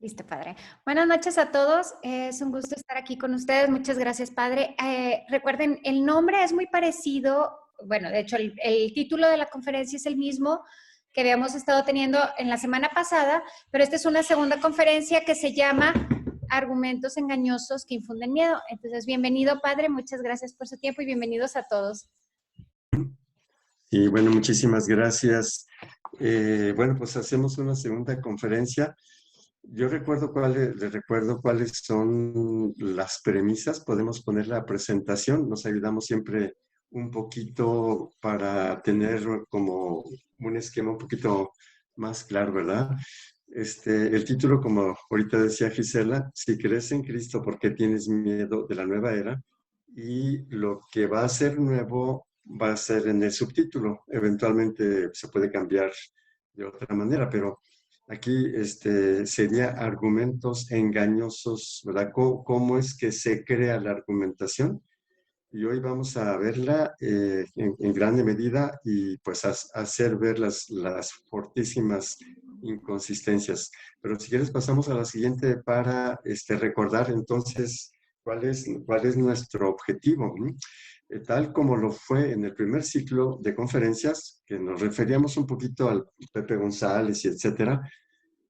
Listo, padre. Buenas noches a todos. Es un gusto estar aquí con ustedes. Muchas gracias, padre. Recuerden, el nombre es muy parecido. Bueno, de hecho, el título de la conferencia es el mismo que habíamos estado teniendo en la semana pasada, pero esta es una segunda conferencia que se llama Argumentos engañosos que infunden miedo. Entonces, bienvenido, padre. Muchas gracias por su tiempo y bienvenidos a todos. Y bueno, muchísimas gracias. Bueno, pues hacemos una segunda conferencia. Yo les recuerdo cuáles son las premisas. Podemos poner la presentación. Nos ayudamos siempre un poquito para tener como un esquema un poquito más claro, ¿verdad? El título, como ahorita decía Gisela, si crees en Cristo, ¿por qué tienes miedo de la nueva era? Y lo que va a ser nuevo va a ser en el subtítulo. Eventualmente se puede cambiar de otra manera, pero aquí sería argumentos engañosos, ¿verdad? ¿Cómo es que se crea la argumentación? Y hoy vamos a verla en grande medida y pues hacer ver las fortísimas inconsistencias. Pero si quieres pasamos a la siguiente para recordar entonces cuál es nuestro objetivo. Tal como lo fue en el primer ciclo de conferencias, que nos referíamos un poquito al Pepe González y etcétera,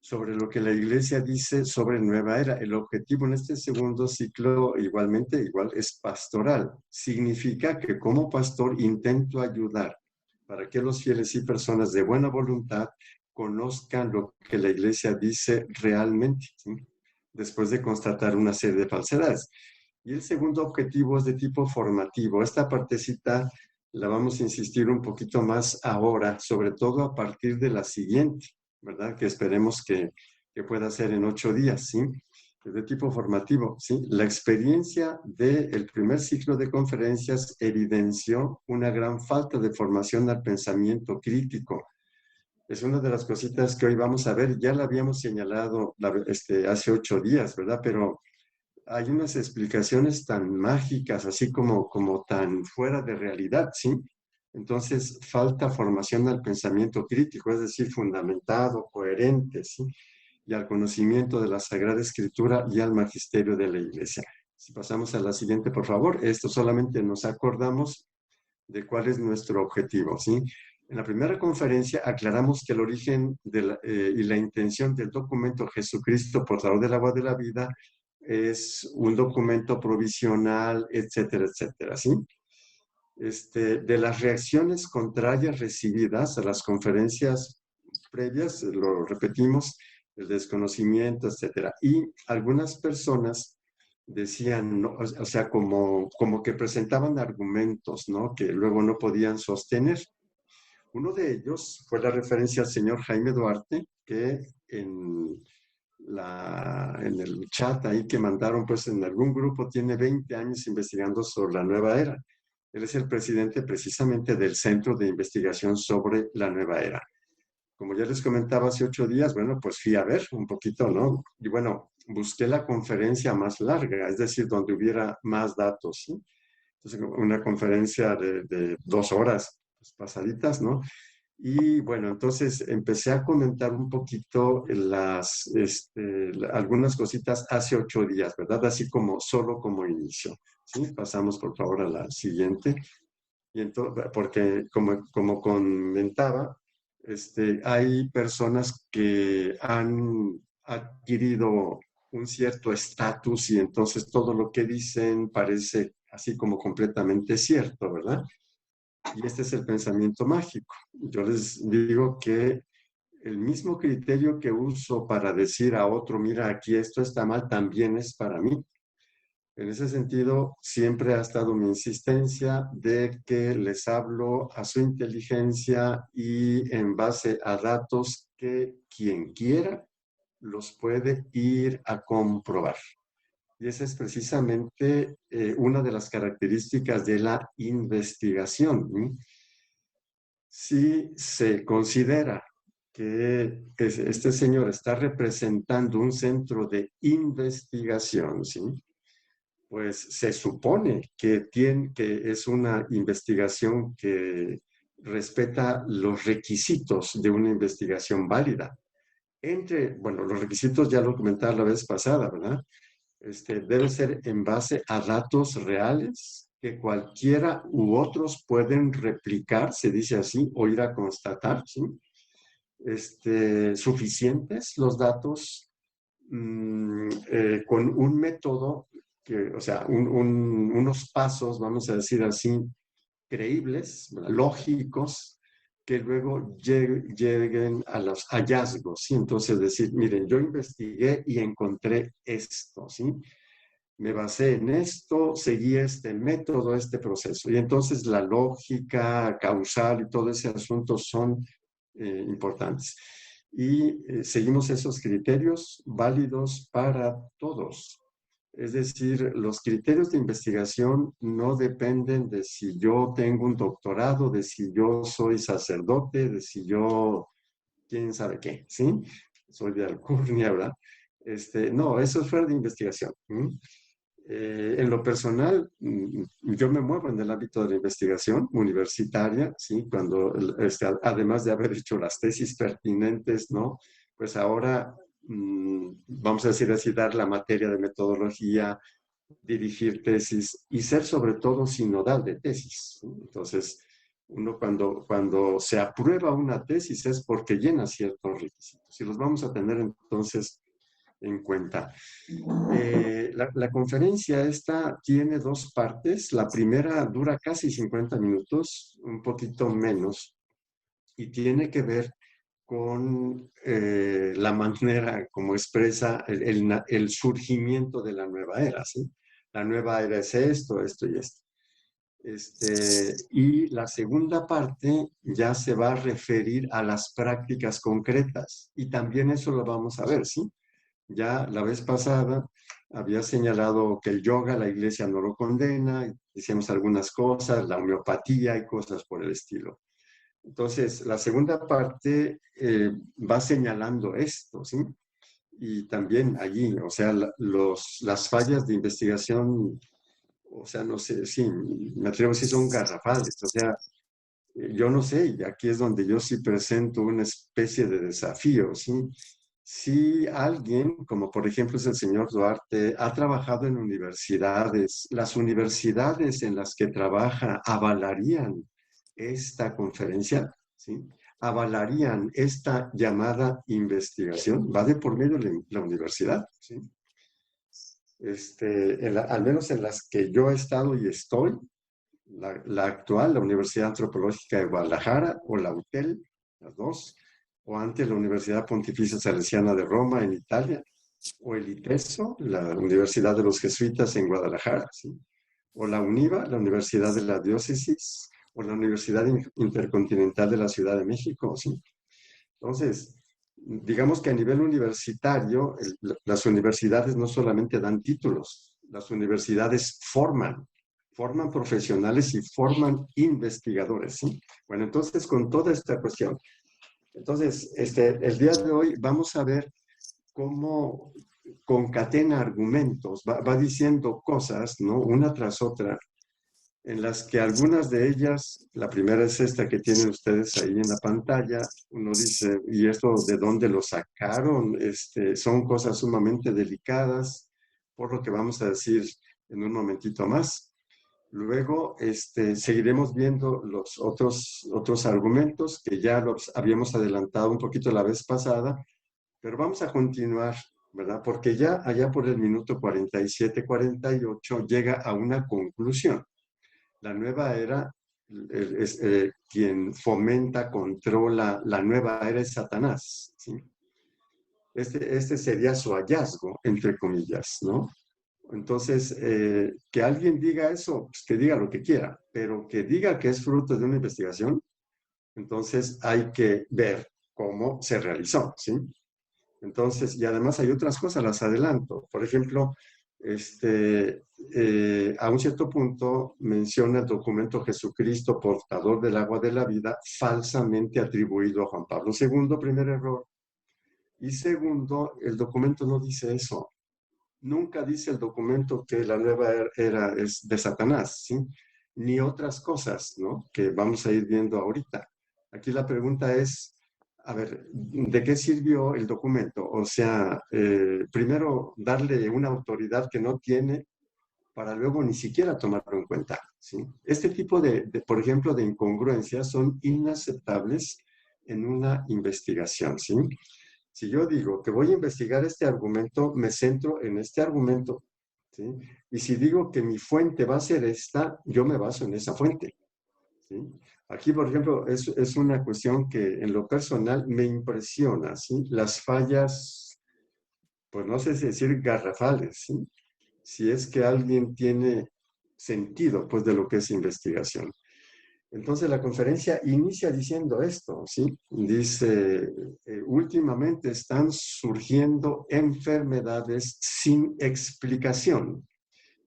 sobre lo que la Iglesia dice sobre Nueva Era. El objetivo en este segundo ciclo igual es pastoral. Significa que como pastor intento ayudar para que los fieles y personas de buena voluntad conozcan lo que la Iglesia dice realmente, ¿sí? Después de constatar una serie de falsedades. Y el segundo objetivo es de tipo formativo. Esta partecita la vamos a insistir un poquito más ahora, sobre todo a partir de la siguiente, ¿verdad? Que esperemos que pueda ser en 8 días, ¿sí? Es de tipo formativo, ¿sí? La experiencia del primer ciclo de conferencias evidenció una gran falta de formación al pensamiento crítico. Es una de las cositas que hoy vamos a ver. Ya la habíamos señalado hace 8 días, ¿verdad? Pero hay unas explicaciones tan mágicas, así como tan fuera de realidad, ¿sí? Entonces, falta formación al pensamiento crítico, es decir, fundamentado, coherente, ¿sí? Y al conocimiento de la Sagrada Escritura y al magisterio de la Iglesia. Si pasamos a la siguiente, por favor. Esto solamente nos acordamos de cuál es nuestro objetivo, ¿sí? En la primera conferencia aclaramos que el origen y la intención del documento Jesucristo, portador del agua de la vida, es un documento provisional, etcétera, etcétera, ¿sí? De las reacciones contrarias recibidas a las conferencias previas, lo repetimos, el desconocimiento, etcétera. Y algunas personas decían, ¿no? O sea, como que presentaban argumentos, ¿no? Que luego no podían sostener. Uno de ellos fue la referencia al señor Jaime Duarte, que en el chat ahí que mandaron, pues en algún grupo tiene 20 años investigando sobre la nueva era. Él es el presidente precisamente del Centro de Investigación sobre la Nueva Era. Como ya les comentaba hace 8 días, bueno, pues fui a ver un poquito, ¿no? Y bueno, busqué la conferencia más larga, es decir, donde hubiera más datos, ¿sí? Entonces, una conferencia de 2 horas pues, pasaditas, ¿no? Y bueno, entonces empecé a comentar un poquito algunas cositas hace 8 días, ¿verdad? Así como solo como inicio. ¿Sí? Pasamos por favor a la siguiente. Y entonces, porque como comentaba, hay personas que han adquirido un cierto estatus y entonces todo lo que dicen parece así como completamente cierto, ¿verdad? Y este es el pensamiento mágico. Yo les digo que el mismo criterio que uso para decir a otro, mira, aquí esto está mal, también es para mí. En ese sentido, siempre ha estado mi insistencia de que les hablo a su inteligencia y en base a datos que quien quiera los puede ir a comprobar. Y esa es precisamente una de las características de la investigación. Si se considera que este señor está representando un centro de investigación, ¿sí? Pues se supone que es una investigación que respeta los requisitos de una investigación válida. Bueno, los requisitos ya lo comentaba la vez pasada, ¿verdad? Debe ser en base a datos reales que cualquiera u otros pueden replicar, se dice así, o ir a constatar, ¿sí? Suficientes los datos con un método, o sea, unos pasos, vamos a decir así, creíbles, lógicos, que luego lleguen a los hallazgos, ¿sí? Entonces decir, miren, yo investigué y encontré esto, ¿sí? Me basé en esto, seguí este método, este proceso. Y entonces la lógica causal y todo ese asunto son importantes. Y seguimos esos criterios válidos para todos. Es decir, los criterios de investigación no dependen de si yo tengo un doctorado, de si yo soy sacerdote, de si yo, quién sabe qué, ¿sí? Soy de alcurnia, ¿verdad? No, eso es fuera de investigación. En lo personal, yo me muevo en el ámbito de la investigación universitaria, ¿sí? Cuando, además de haber hecho las tesis pertinentes, ¿no? Pues ahora, vamos a decir así, dar la materia de metodología, dirigir tesis y ser sobre todo sinodal de tesis, ¿sí? Entonces, uno cuando se aprueba una tesis es porque llena ciertos requisitos y los vamos a tener entonces en cuenta. La conferencia esta tiene dos partes. La primera dura casi 50 minutos, un poquito menos, y tiene que ver con la manera como expresa el surgimiento de la nueva era, ¿sí? La nueva era es esto, esto y esto. Y la segunda parte ya se va a referir a las prácticas concretas, y también eso lo vamos a ver, ¿sí? Ya la vez pasada había señalado que el yoga, la iglesia no lo condena, decíamos algunas cosas, la homeopatía y cosas por el estilo. Entonces, la segunda parte va señalando esto, ¿sí? Y también allí, o sea, las fallas de investigación, o sea, no sé, sí, me atrevo a decir son garrafales, o sea, yo no sé, y aquí es donde yo sí presento una especie de desafío, ¿sí? Si alguien, como por ejemplo es el señor Duarte, ha trabajado en universidades, las universidades en las que trabaja avalarían esta conferencia, ¿sí? Avalarían esta llamada investigación, va de por medio de la universidad, ¿sí? Al menos en las que yo he estado y estoy, la actual, la Universidad Antropológica de Guadalajara o la UTEL, las dos, o antes la Universidad Pontificia Salesiana de Roma en Italia, o el ITESO, la Universidad de los Jesuitas en Guadalajara, ¿sí? O la UNIVA, la Universidad de la Diócesis, o la Universidad Intercontinental de la Ciudad de México, ¿sí? Entonces, digamos que a nivel universitario, las universidades no solamente dan títulos, las universidades forman profesionales y forman investigadores, ¿sí? Bueno, entonces, con toda esta cuestión, entonces, el día de hoy vamos a ver cómo concatena argumentos, va diciendo cosas, ¿no? Una tras otra, en las que algunas de ellas, la primera es esta que tienen ustedes ahí en la pantalla, uno dice, ¿y esto de dónde lo sacaron? Son cosas sumamente delicadas, por lo que vamos a decir en un momentito más. Luego, seguiremos viendo los otros argumentos que ya los habíamos adelantado un poquito la vez pasada, pero vamos a continuar, ¿verdad? Porque ya allá por el minuto 47, 48 llega a una conclusión. La nueva era, quien fomenta, controla, la nueva era es Satanás, ¿sí? Este sería su hallazgo, entre comillas, ¿no? Entonces, que alguien diga eso, pues que diga lo que quiera, pero que diga que es fruto de una investigación, entonces hay que ver cómo se realizó, ¿sí? Entonces, y además hay otras cosas, las adelanto. Por ejemplo, a un cierto punto menciona el documento Jesucristo, portador del agua de la vida, falsamente atribuido a Juan Pablo II, primer error. Y segundo, el documento no dice eso. Nunca dice el documento que la nueva era es de Satanás, ¿sí? Ni otras cosas, ¿no? Que vamos a ir viendo ahorita. Aquí la pregunta es, a ver, ¿de qué sirvió el documento? O sea, primero darle una autoridad que no tiene para luego ni siquiera tomarlo en cuenta, ¿sí? Este tipo por ejemplo, de incongruencias son inaceptables en una investigación, ¿sí? Si yo digo que voy a investigar este argumento, me centro en este argumento, ¿sí? Y si digo que mi fuente va a ser esta, yo me baso en esa fuente, ¿sí? Aquí, por ejemplo, es una cuestión que en lo personal me impresiona, ¿sí? Las fallas, pues no sé si decir garrafales, ¿sí? Si es que alguien tiene sentido, pues, de lo que es investigación. Entonces, la conferencia inicia diciendo esto, ¿sí? Dice, últimamente están surgiendo enfermedades sin explicación.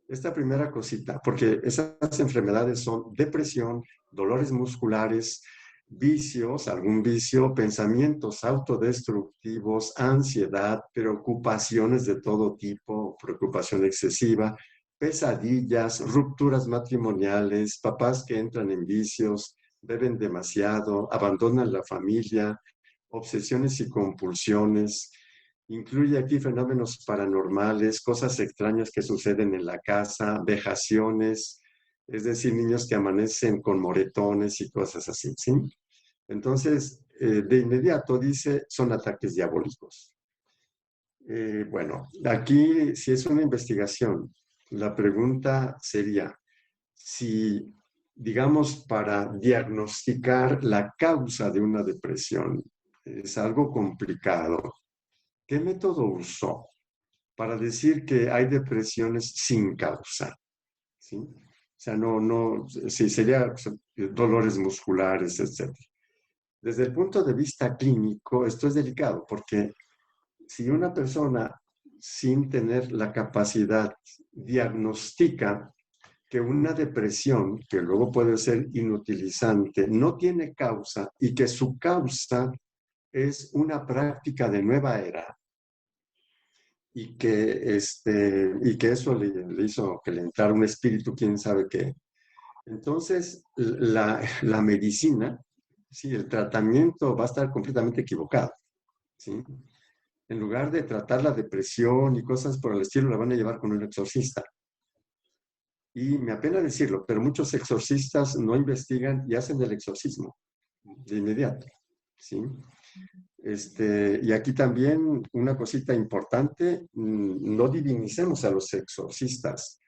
Esta primera cosita, porque esas enfermedades son depresión, dolores musculares, vicios, algún vicio, pensamientos autodestructivos, ansiedad, preocupaciones de todo tipo, preocupación excesiva, pesadillas, rupturas matrimoniales, papás que entran en vicios, beben demasiado, abandonan la familia, obsesiones y compulsiones. Incluye aquí fenómenos paranormales, cosas extrañas que suceden en la casa, vejaciones, es decir, niños que amanecen con moretones y cosas así, ¿sí? Entonces, de inmediato dice, son ataques diabólicos. Bueno, aquí si es una investigación, la pregunta sería, si, digamos, para diagnosticar la causa de una depresión es algo complicado, ¿qué método usó para decir que hay depresiones sin causa? ¿Sí? O sea, sí, sería dolores musculares, etc. Desde el punto de vista clínico, esto es delicado, porque si una persona sin tener la capacidad diagnostica que una depresión, que luego puede ser inutilizante, no tiene causa y que su causa es una práctica de nueva era, y que eso le hizo que le entrara un espíritu, quién sabe qué. Entonces, la medicina, sí, el tratamiento va a estar completamente equivocado, ¿sí? En lugar de tratar la depresión y cosas por el estilo, la van a llevar con un exorcista. Y me apena decirlo, pero muchos exorcistas no investigan y hacen el exorcismo de inmediato, ¿sí? Y aquí también una cosita importante, no divinicemos a los exorcistas.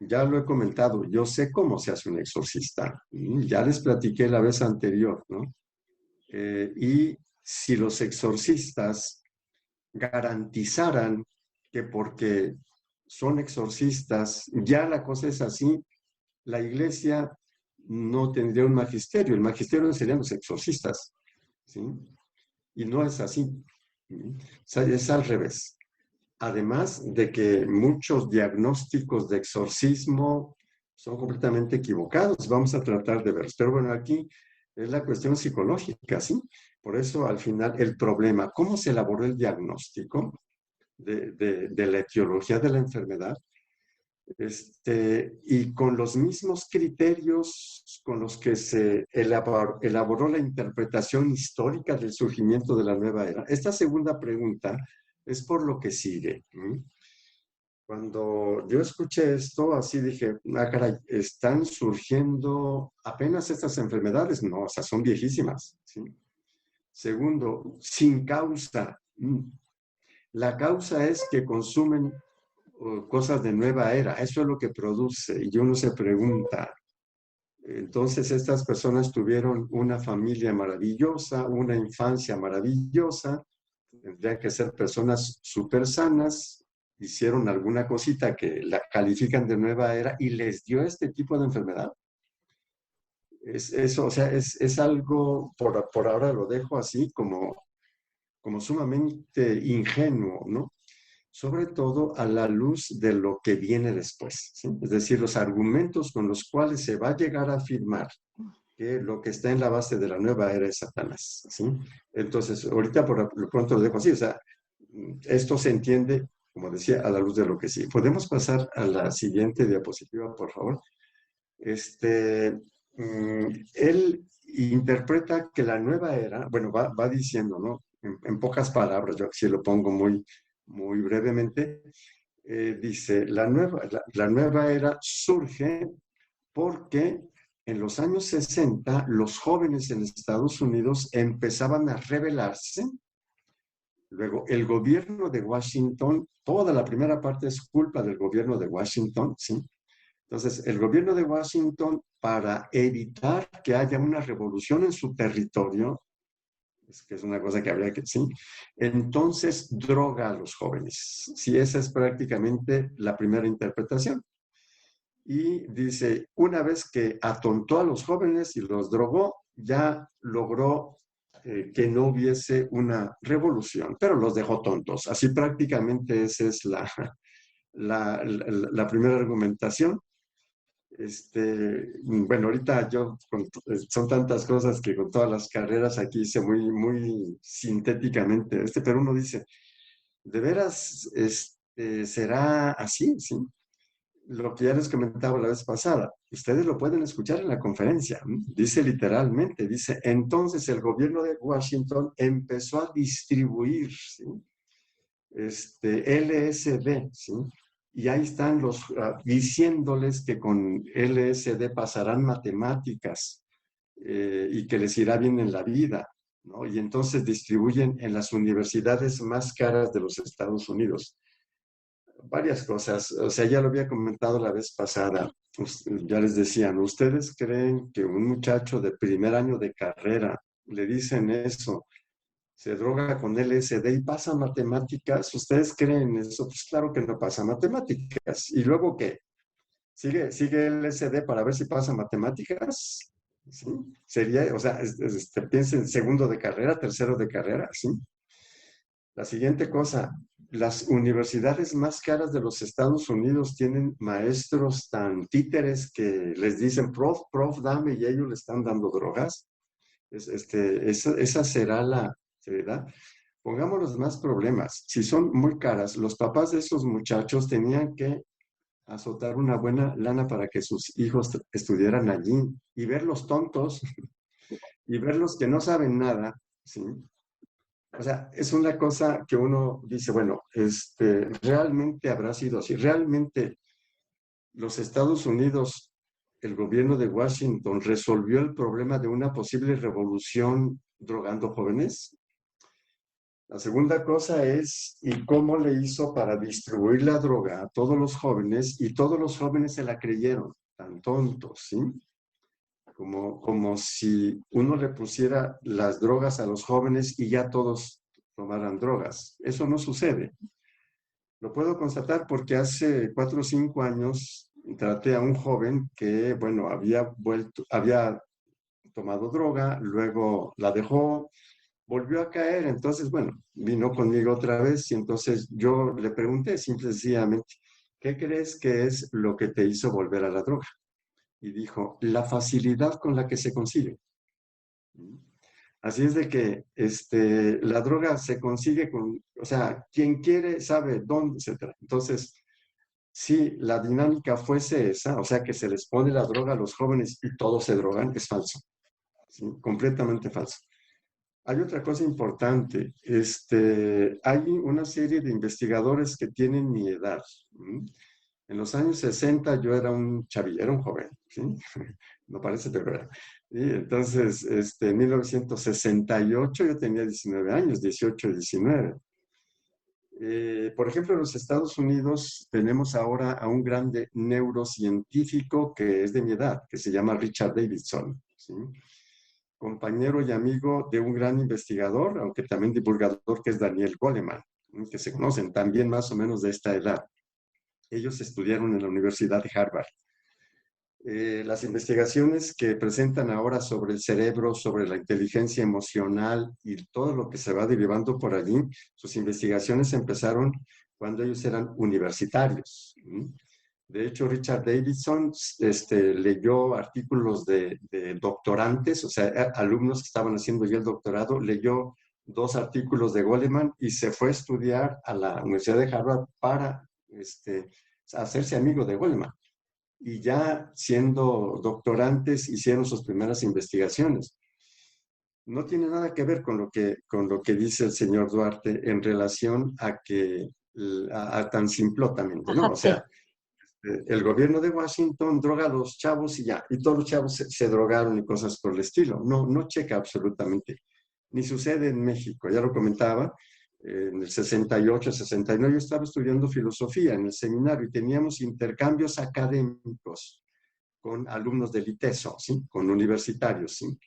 Ya lo he comentado, yo sé cómo se hace un exorcista. Ya les platiqué la vez anterior, ¿no? Y si los exorcistas garantizaran que porque son exorcistas, ya la cosa es así, la iglesia no tendría un magisterio. El magisterio serían los exorcistas, ¿sí? Y no es así. O sea, es al revés. Además de que muchos diagnósticos de exorcismo son completamente equivocados. Vamos a tratar de verlos. Pero bueno, aquí es la cuestión psicológica, ¿sí? Por eso al final el problema, ¿cómo se elaboró el diagnóstico de la etiología de la enfermedad? Y con los mismos criterios con los que se elaboró la interpretación histórica del surgimiento de la nueva era. Esta segunda pregunta es por lo que sigue. Cuando yo escuché esto, así dije, ah, caray, ¿están surgiendo apenas estas enfermedades? No, o sea, son viejísimas, ¿sí? Segundo, sin causa. La causa es que consumen cosas de nueva era. Eso es lo que produce. Y uno se pregunta, entonces estas personas tuvieron una familia maravillosa, una infancia maravillosa, tendrían que ser personas súper sanas, hicieron alguna cosita que la califican de nueva era y les dio este tipo de enfermedad. Eso, o sea, es algo, por ahora lo dejo así como sumamente ingenuo, ¿no? Sobre todo a la luz de lo que viene después, ¿sí? Es decir, los argumentos con los cuales se va a llegar a afirmar que lo que está en la base de la nueva era es Satanás, ¿sí? Entonces, ahorita por lo pronto lo dejo así, o sea, esto se entiende, como decía, a la luz de lo que sí. ¿Podemos pasar a la siguiente diapositiva, por favor? Él interpreta que la nueva era, bueno, va diciendo, ¿no? En pocas palabras, yo aquí lo pongo muy, muy brevemente, dice, la nueva era surge porque en los años 60 los jóvenes en Estados Unidos empezaban a rebelarse. Luego, el gobierno de Washington, toda la primera parte es culpa del gobierno de Washington, ¿sí? Entonces, el gobierno de Washington, para evitar que haya una revolución en su territorio, es que es una cosa que habría que, sí, entonces droga a los jóvenes. Sí, esa es prácticamente la primera interpretación. Y dice, una vez que atontó a los jóvenes y los drogó, ya logró que no hubiese una revolución, pero los dejó tontos. Así prácticamente esa es la primera argumentación. Bueno, ahorita son tantas cosas que con todas las carreras aquí hice muy, muy sintéticamente, pero uno dice, ¿de veras será así? ¿Sí? Lo que ya les comentaba la vez pasada, ustedes lo pueden escuchar en la conferencia, dice literalmente, dice, entonces el gobierno de Washington empezó a distribuir, ¿sí? LSD, ¿sí? Y ahí están diciéndoles que con LSD pasarán matemáticas y que les irá bien en la vida, ¿no? Y entonces distribuyen en las universidades más caras de los Estados Unidos. Varias cosas, o sea, ya lo había comentado la vez pasada, ya les decían, ¿ustedes creen que un muchacho de primer año de carrera le dicen eso, se droga con LSD y pasa matemáticas? ¿Ustedes creen eso? Pues claro que no pasa matemáticas. ¿Y luego qué? ¿Sigue LSD para ver si pasa matemáticas? ¿Sí? Sería, o sea, piensen segundo de carrera, tercero de carrera, ¿sí? La siguiente cosa, las universidades más caras de los Estados Unidos tienen maestros tan títeres que les dicen, prof, dame, y ellos le están dando drogas. Esa será la seriedad. Pongámonos más problemas. Si son muy caras, los papás de esos muchachos tenían que azotar una buena lana para que sus hijos estudiaran allí y ver los tontos y ver los que no saben nada, ¿sí? O sea, es una cosa que uno dice, bueno, realmente habrá sido así. Realmente los Estados Unidos, el gobierno de Washington, resolvió el problema de una posible revolución drogando jóvenes. La segunda cosa es, ¿y cómo le hizo para distribuir la droga a todos los jóvenes? Y todos los jóvenes se la creyeron, tan tontos, ¿sí? Como si uno le pusiera las drogas a los jóvenes y ya todos tomaran drogas. Eso no sucede. Lo puedo constatar porque hace 4 o 5 años traté a un joven que, bueno, había tomado droga, luego la dejó, volvió a caer, entonces, bueno, vino conmigo otra vez y entonces yo le pregunté simple y sencillamente, ¿qué crees que es lo que te hizo volver a la droga? Y dijo, la facilidad con la que se consigue. Así es de que la droga se consigue o sea, quien quiere sabe dónde, etcétera. Entonces, si la dinámica fuese esa, o sea, que se les pone la droga a los jóvenes y todos se drogan, es falso, ¿sí? Completamente falso. Hay otra cosa importante, hay una serie de investigadores que tienen mi edad. En los años 60 yo era un chavillero, un joven, ¿sí? No parece, pero era. Y entonces, en 1968 yo tenía 19 años, 18, 19. Por ejemplo, en los Estados Unidos tenemos ahora a un grande neurocientífico que es de mi edad, que se llama Richard Davidson, ¿sí? Compañero y amigo de un gran investigador, aunque también divulgador, que es Daniel Goleman, que se conocen también más o menos de esta edad. Ellos estudiaron en la Universidad de Harvard. Las investigaciones que presentan ahora sobre el cerebro, sobre la inteligencia emocional y todo lo que se va derivando por allí, sus investigaciones empezaron cuando ellos eran universitarios. De hecho, Richard Davidson leyó artículos de doctorantes, o sea, alumnos que estaban haciendo ya el doctorado, leyó 2 artículos de Goleman y se fue a estudiar a la Universidad de Harvard para hacerse amigo de Goleman. Y ya siendo doctorantes hicieron sus primeras investigaciones. no tiene nada que ver con lo que dice el señor Duarte en relación a que, a tan simplotamente, ¿no? Ajá, O sí. sea, el gobierno de Washington droga a los chavos y ya, y todos los chavos se drogaron y cosas por el estilo. No, no checa absolutamente. Ni sucede en México, ya lo comentaba, en el 68, 69, yo estaba estudiando filosofía en el seminario y teníamos intercambios académicos con alumnos del ITESO, ¿sí? Con universitarios, ¿sí?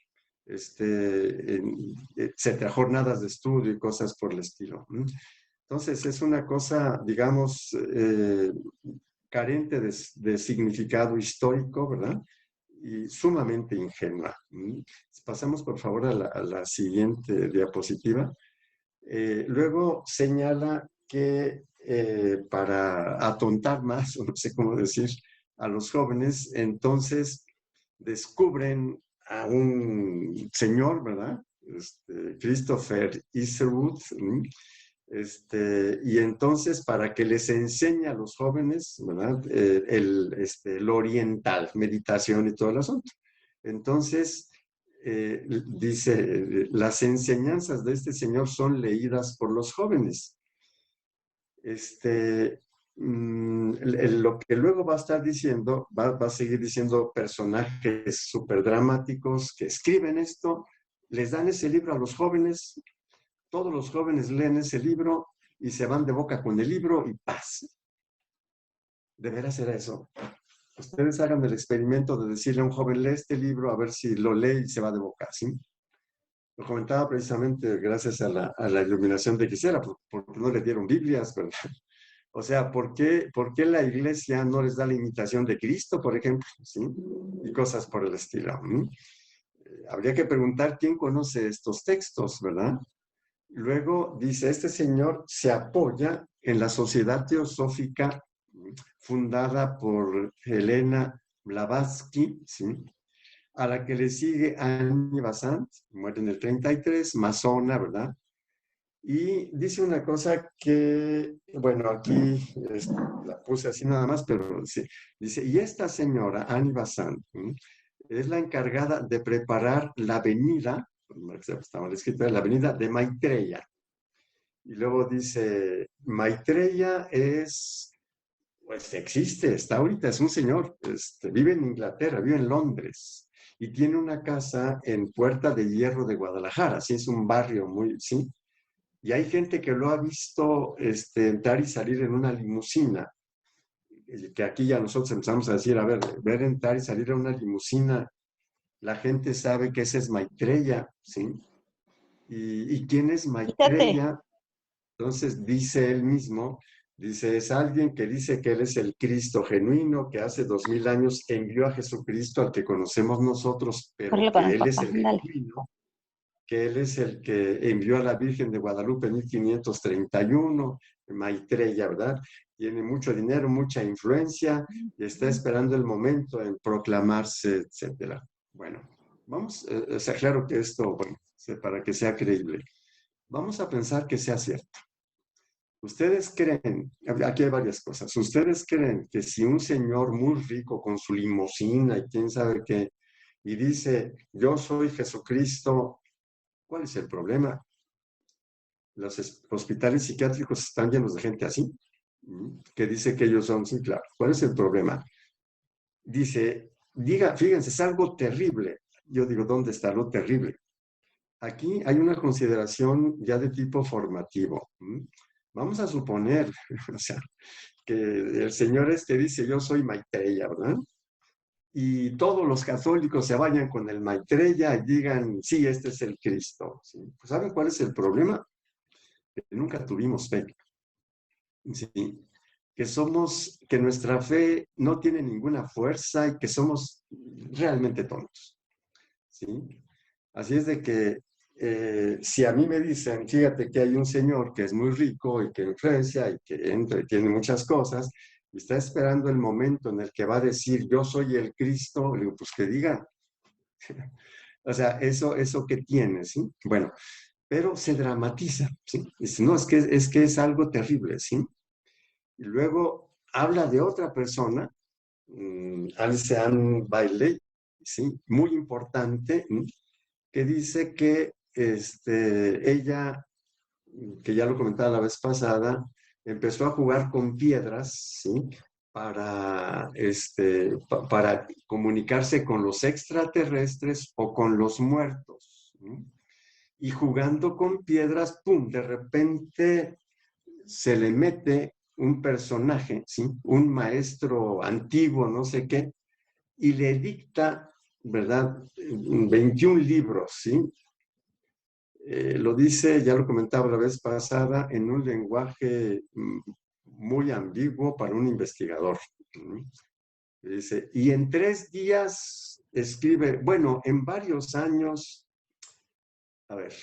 Etcétera, jornadas de estudio y cosas por el estilo. Entonces, es una cosa, digamos, carente de significado histórico, ¿verdad? Y sumamente ingenua. Pasamos, por favor, a la siguiente diapositiva. Luego señala que para atontar más, o no sé cómo decir, a los jóvenes, entonces descubren a un señor, ¿verdad? Christopher Isherwood, y entonces para que les enseñe a los jóvenes, ¿verdad? El oriental, meditación y todo el asunto. Entonces, dice, las enseñanzas de este señor son leídas por los jóvenes. Lo que luego va a estar diciendo, va a seguir diciendo personajes súper dramáticos que escriben esto, les dan ese libro a los jóvenes, todos los jóvenes leen ese libro y se van de boca con el libro y paz. ¿De veras era eso? Ustedes hagan el experimento de decirle a un joven, lee este libro, a ver si lo lee y se va de boca, ¿sí? Lo comentaba precisamente gracias a la iluminación de Gisela, porque no le dieron Biblias, ¿verdad? O sea, por qué la iglesia no les da la imitación de Cristo, por ejemplo? ¿Sí? Y cosas por el estilo. Habría que preguntar quién conoce estos textos, ¿verdad? Luego dice, este señor se apoya en la Sociedad Teosófica fundada por Helena Blavatsky, ¿sí? A la que le sigue Annie Besant, muere en el 33, masona, ¿verdad? Y dice una cosa que, bueno, aquí la puse así nada más, pero sí, dice, y esta señora, Annie Besant, es la encargada de preparar la avenida, estaba escrita, la avenida de Maitreya. Y luego dice, Maitreya es, pues existe, está ahorita, es un señor, vive en Inglaterra, vive en Londres, y tiene una casa en Puerta de Hierro de Guadalajara, sí, es un barrio muy, sí, y hay gente que lo ha visto entrar y salir en una limusina, que aquí ya nosotros empezamos a decir, a ver entrar y salir en una limusina, la gente sabe que ese es Maitreya, ¿sí? ¿Y quién es Fíjate, Maitreya? Entonces dice él mismo, dice, es alguien que dice que él es el Cristo genuino, que hace 2000 años envió a Jesucristo al que conocemos nosotros, pero córrele con el que él es papá, el dale. genuino, que él es el que envió a la Virgen de Guadalupe en 1531, Maitreya, ¿verdad? Tiene mucho dinero, mucha influencia y está esperando el momento en proclamarse, etcétera. Bueno, vamos, o sea, claro que esto, bueno, para que sea creíble, vamos a pensar que sea cierto. ¿Ustedes creen, aquí hay varias cosas, ustedes creen que si un señor muy rico con su limusina y quién sabe qué, y dice, yo soy Jesucristo, ¿cuál es el problema? Los hospitales psiquiátricos están llenos de gente así, que dice que ellos son, sí, claro. ¿Cuál es el problema? Dice, fíjense, es algo terrible. Yo digo, ¿dónde está lo terrible? Aquí hay una consideración ya de tipo formativo. Vamos a suponer, o sea, que el señor dice, yo soy Maitreya, ¿verdad? Y todos los católicos se vayan con el Maitreya y digan, sí, este es el Cristo. ¿Sí? Pues ¿saben cuál es el problema? Que nunca tuvimos fe. ¿Sí? Que nuestra fe no tiene ninguna fuerza y que somos realmente tontos. ¿Sí? Así es de que si a mí me dicen, fíjate que hay un señor que es muy rico y que influencia y que entra y tiene muchas cosas, y está esperando el momento en el que va a decir, yo soy el Cristo, le digo, pues que diga. O sea, eso que tiene, ¿sí? Bueno, pero se dramatiza, ¿sí? Dice, no, es que es algo terrible, ¿sí? Y luego habla de otra persona, Alice Ann Bailey, ¿sí? Muy importante, que dice que ella, que ya lo comentaba la vez pasada, empezó a jugar con piedras, ¿sí? Para comunicarse con los extraterrestres o con los muertos, ¿sí? Y jugando con piedras, ¡pum!, de repente se le mete un personaje, ¿sí? Un maestro antiguo, no sé qué, y le dicta, ¿verdad? 21 libros, ¿sí? Lo dice, ya lo comentaba la vez pasada, en un lenguaje muy ambiguo para un investigador. Dice, y en 3 días escribe, bueno, en varios años, a ver,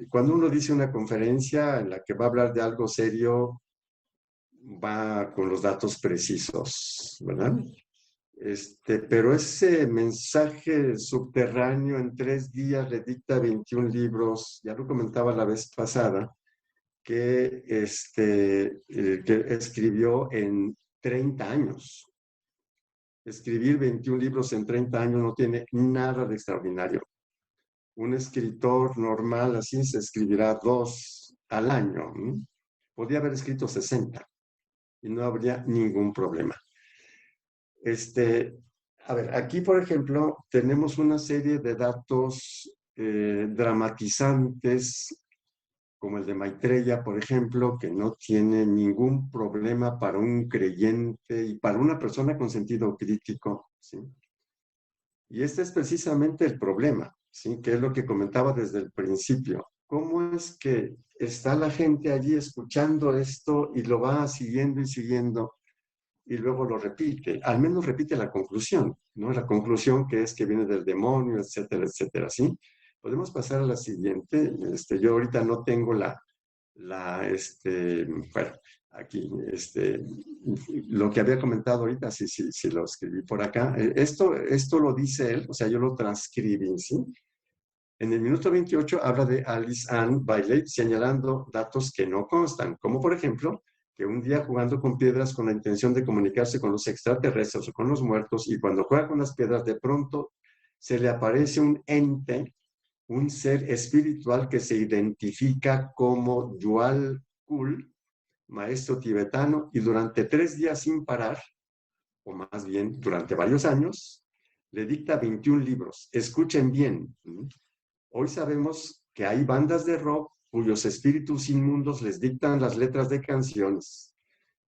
cuando uno dice una conferencia en la que va a hablar de algo serio, va con los datos precisos, ¿verdad? Pero ese mensaje subterráneo en 3 días le dicta 21 libros, ya lo comentaba la vez pasada, que escribió en 30 años. Escribir 21 libros en 30 años no tiene nada de extraordinario. Un escritor normal así se escribirá 2 al año. Podría haber escrito 60 y no habría ningún problema. A ver, aquí, por ejemplo, tenemos una serie de datos dramatizantes, como el de Maitreya, por ejemplo, que no tiene ningún problema para un creyente y para una persona con sentido crítico, ¿sí? Y este es precisamente el problema, ¿sí? Que es lo que comentaba desde el principio. ¿Cómo es que está la gente allí escuchando esto y lo va siguiendo y siguiendo? Y luego lo repite, al menos repite la conclusión, ¿no? La conclusión que es que viene del demonio, etcétera, etcétera, ¿sí? Podemos pasar a la siguiente. Yo ahorita no tengo bueno, aquí, lo que había comentado ahorita, sí, lo escribí por acá. Esto lo dice él, o sea, yo lo transcribí, ¿sí? En el minuto 28 habla de Alice Ann Bailey señalando datos que no constan, como por ejemplo, que un día jugando con piedras con la intención de comunicarse con los extraterrestres o con los muertos, y cuando juega con las piedras, de pronto se le aparece un ente, un ser espiritual que se identifica como Yual Kul, maestro tibetano, y durante 3 días sin parar, o más bien durante varios años, le dicta 21 libros. Escuchen bien. Hoy sabemos que hay bandas de rock cuyos espíritus inmundos les dictan las letras de canciones.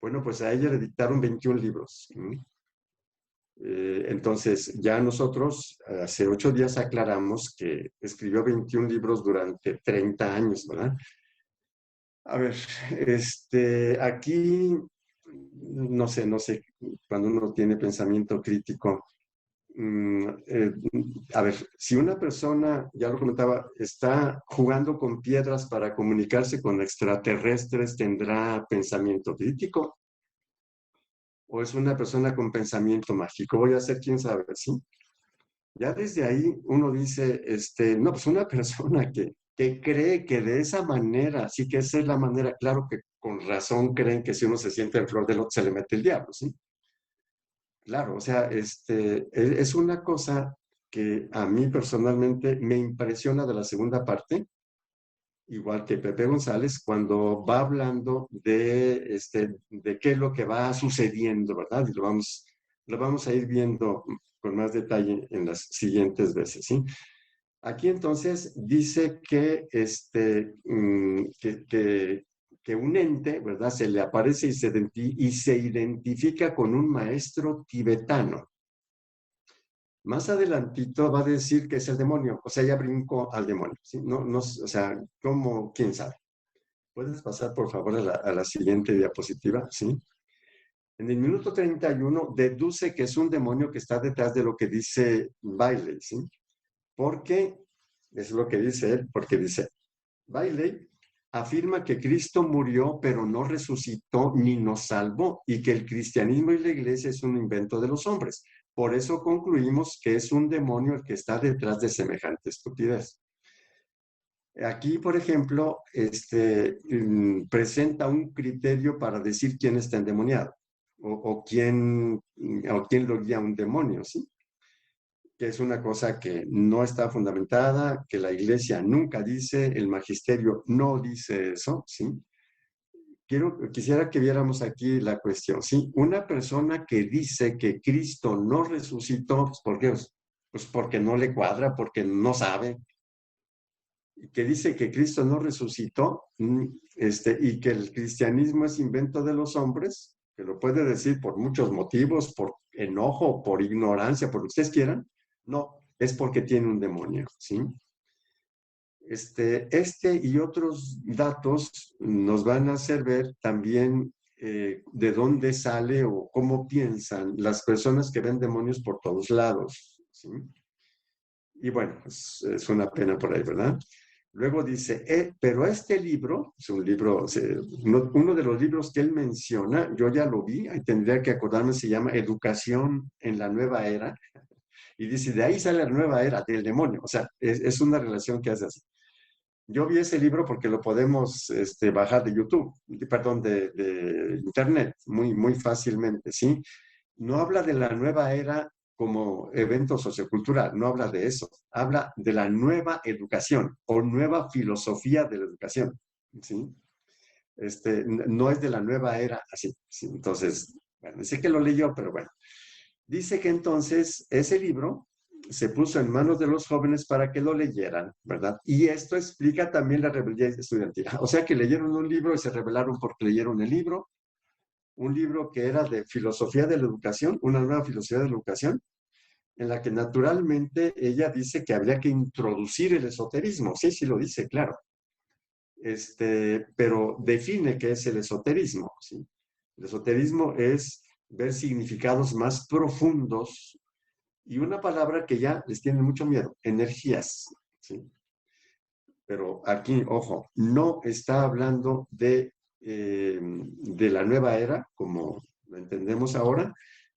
Bueno, pues a ella le dictaron 21 libros. Entonces, ya nosotros hace 8 días aclaramos que escribió 21 libros durante 30 años, ¿verdad? A ver, aquí, no sé, cuando uno tiene pensamiento crítico, a ver, si una persona, ya lo comentaba, está jugando con piedras para comunicarse con extraterrestres, ¿tendrá pensamiento crítico? ¿O es una persona con pensamiento mágico? Voy a ser quién sabe, ¿sí? Ya desde ahí uno dice, no, pues una persona que cree que de esa manera, sí que esa es la manera, claro que con razón creen que si uno se siente en flor de loto se le mete el diablo, ¿sí? Claro, o sea, es una cosa que a mí personalmente me impresiona de la segunda parte, igual que Pepe González, cuando va hablando de qué es lo que va sucediendo, ¿verdad? Y lo vamos a ir viendo con más detalle en las siguientes veces, ¿sí? Aquí entonces dice que un ente, ¿verdad? Se le aparece y se identifica con un maestro tibetano. Más adelantito va a decir que es el demonio, o sea, ya brincó al demonio, ¿sí? No, o sea, ¿cómo? ¿Quién sabe? ¿Puedes pasar, por favor, a la siguiente diapositiva? ¿Sí? En el minuto 31 deduce que es un demonio que está detrás de lo que dice Bailey, ¿sí? Porque, es lo que dice él, porque dice, Bailey afirma que Cristo murió, pero no resucitó ni nos salvó, y que el cristianismo y la iglesia es un invento de los hombres. Por eso concluimos que es un demonio el que está detrás de semejante estupidez. Aquí, por ejemplo, presenta un criterio para decir quién está endemoniado o quién lo guía a un demonio, ¿sí? que es una cosa que no está fundamentada, que la iglesia nunca dice, el magisterio no dice eso, ¿sí? Quisiera que viéramos aquí la cuestión, ¿sí? Una persona que dice que Cristo no resucitó, pues, ¿por qué? Pues porque no le cuadra, porque no sabe, que dice que Cristo no resucitó, y que el cristianismo es invento de los hombres, que lo puede decir por muchos motivos, por enojo, por ignorancia, por lo que ustedes quieran, no, es porque tiene un demonio, ¿sí? Este y otros datos nos van a hacer ver también de dónde sale o cómo piensan las personas que ven demonios por todos lados, ¿sí? Y bueno, es una pena por ahí, ¿verdad? Luego dice, pero este libro, es un libro, uno de los libros que él menciona, yo ya lo vi, ahí tendría que acordarme, se llama Educación en la Nueva Era, y dice, de ahí sale la nueva era del demonio, o sea, es una relación que hace así. Yo vi ese libro porque lo podemos bajar de YouTube, perdón, de Internet, muy, muy fácilmente, ¿sí? No habla de la nueva era como evento sociocultural, no habla de eso, habla de la nueva educación o nueva filosofía de la educación, ¿sí? No es de la nueva era así, ¿sí? Entonces, bueno, sé que lo leyó, pero bueno. Dice que entonces ese libro se puso en manos de los jóvenes para que lo leyeran, ¿verdad? Y esto explica también la rebeldía estudiantil. O sea que leyeron un libro y se rebelaron porque leyeron el libro, un libro que era de filosofía de la educación, una nueva filosofía de la educación, en la que naturalmente ella dice que habría que introducir el esoterismo. Sí, sí lo dice, claro. Pero define qué es el esoterismo, ¿sí? El esoterismo es ver significados más profundos y una palabra que ya les tiene mucho miedo, energías, ¿sí? Pero aquí, ojo, no está hablando de la nueva era, como lo entendemos ahora,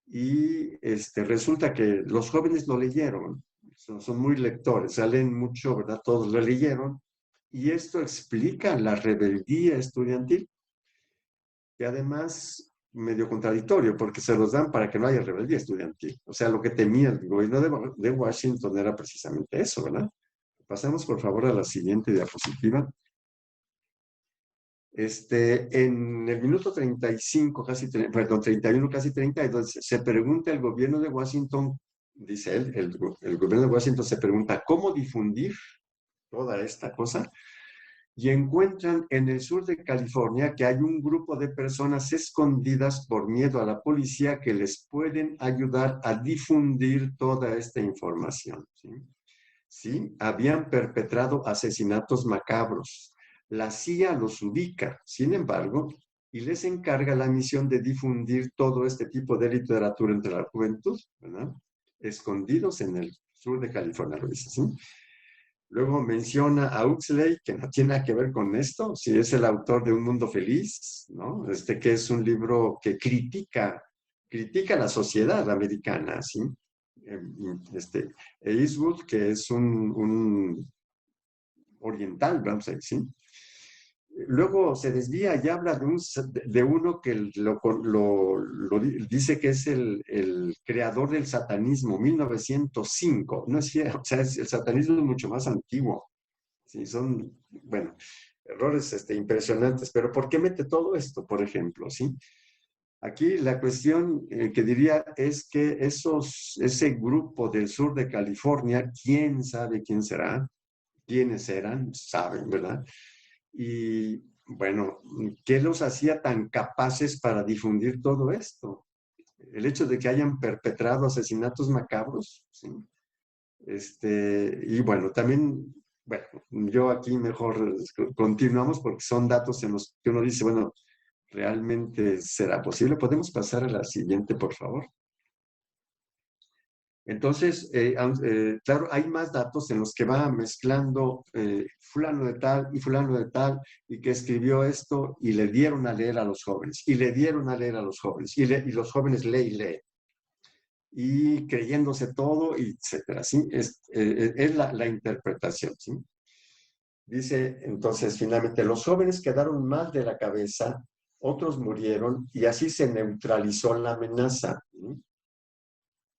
y resulta que los jóvenes lo leyeron, son muy lectores, salen mucho, ¿verdad? Todos lo leyeron, y esto explica la rebeldía estudiantil, que además medio contradictorio, porque se los dan para que no haya rebeldía estudiantil. O sea, lo que temía el gobierno de Washington era precisamente eso, ¿verdad? Pasamos, por favor, a la siguiente diapositiva. En el minuto 35, perdón, 31, casi 32, se pregunta el gobierno de Washington, dice él, el gobierno de Washington se pregunta, ¿cómo difundir toda esta cosa? Y encuentran en el sur de California que hay un grupo de personas escondidas por miedo a la policía que les pueden ayudar a difundir toda esta información, ¿sí? ¿Sí? Habían perpetrado asesinatos macabros. La CIA los ubica, sin embargo, y les encarga la misión de difundir todo este tipo de literatura entre la juventud, ¿verdad? Escondidos en el sur de California, lo dice, ¿sí? Luego menciona a Huxley, que no tiene nada que ver con esto, si es el autor de Un Mundo Feliz, ¿no? Que es un libro que critica la sociedad americana, ¿sí? Eastwood, que es un oriental, vamos a decir, ¿sí? Luego se desvía y habla de uno que dice que es el creador del satanismo, 1905. No es cierto, o sea, el satanismo es mucho más antiguo. Sí, son, bueno, errores impresionantes. Pero ¿por qué mete todo esto, por ejemplo? ¿Sí? Aquí la cuestión que diría es que ese grupo del sur de California, ¿quién sabe quién será? ¿Quiénes eran? Saben, ¿verdad? Y bueno, ¿qué los hacía tan capaces para difundir todo esto? El hecho de que hayan perpetrado asesinatos macabros, ¿sí? Y bueno, también, bueno, yo aquí mejor continuamos porque son datos en los que uno dice, bueno, ¿realmente será posible? ¿Podemos pasar a la siguiente, por favor? Entonces, claro, hay más datos en los que va mezclando fulano de tal y fulano de tal, y que escribió esto y le dieron a leer a los jóvenes, y le dieron a leer a los jóvenes, y los jóvenes leen y leen, y creyéndose todo, y etcétera, ¿sí? Es la interpretación, ¿sí? Dice, entonces, finalmente, los jóvenes quedaron mal de la cabeza, otros murieron, y así se neutralizó la amenaza, ¿sí?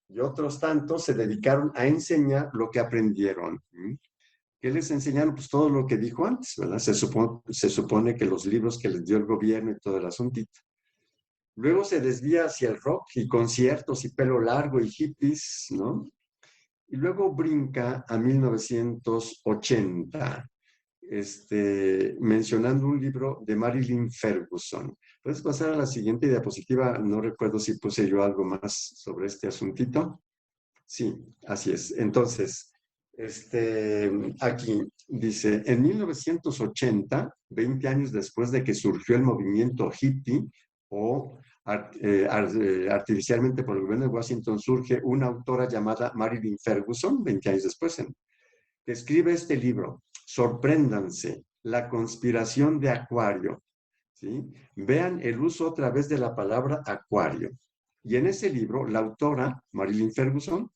y otros tantos se dedicaron a enseñar lo que aprendieron. ¿Qué les enseñaron? Pues todo lo que dijo antes, ¿verdad? Se supone que los libros que les dio el gobierno y todo el asuntito. Luego se desvía hacia el rock y conciertos y pelo largo y hippies, ¿no? Y luego brinca a 1980, mencionando un libro de Marilyn Ferguson. ¿Puedes pasar a la siguiente diapositiva? No recuerdo si puse yo algo más sobre este asuntito. Sí, así es. Entonces, aquí dice, en 1980, 20 años después de que surgió el movimiento hippie, o artificialmente por el gobierno de Washington, surge una autora llamada Marilyn Ferguson, 20 años después, que escribe este libro, Sorpréndanse, la conspiración de Acuario. ¿Sí? Vean el uso otra vez de la palabra acuario. Y en ese libro, la autora, Marilyn Ferguson,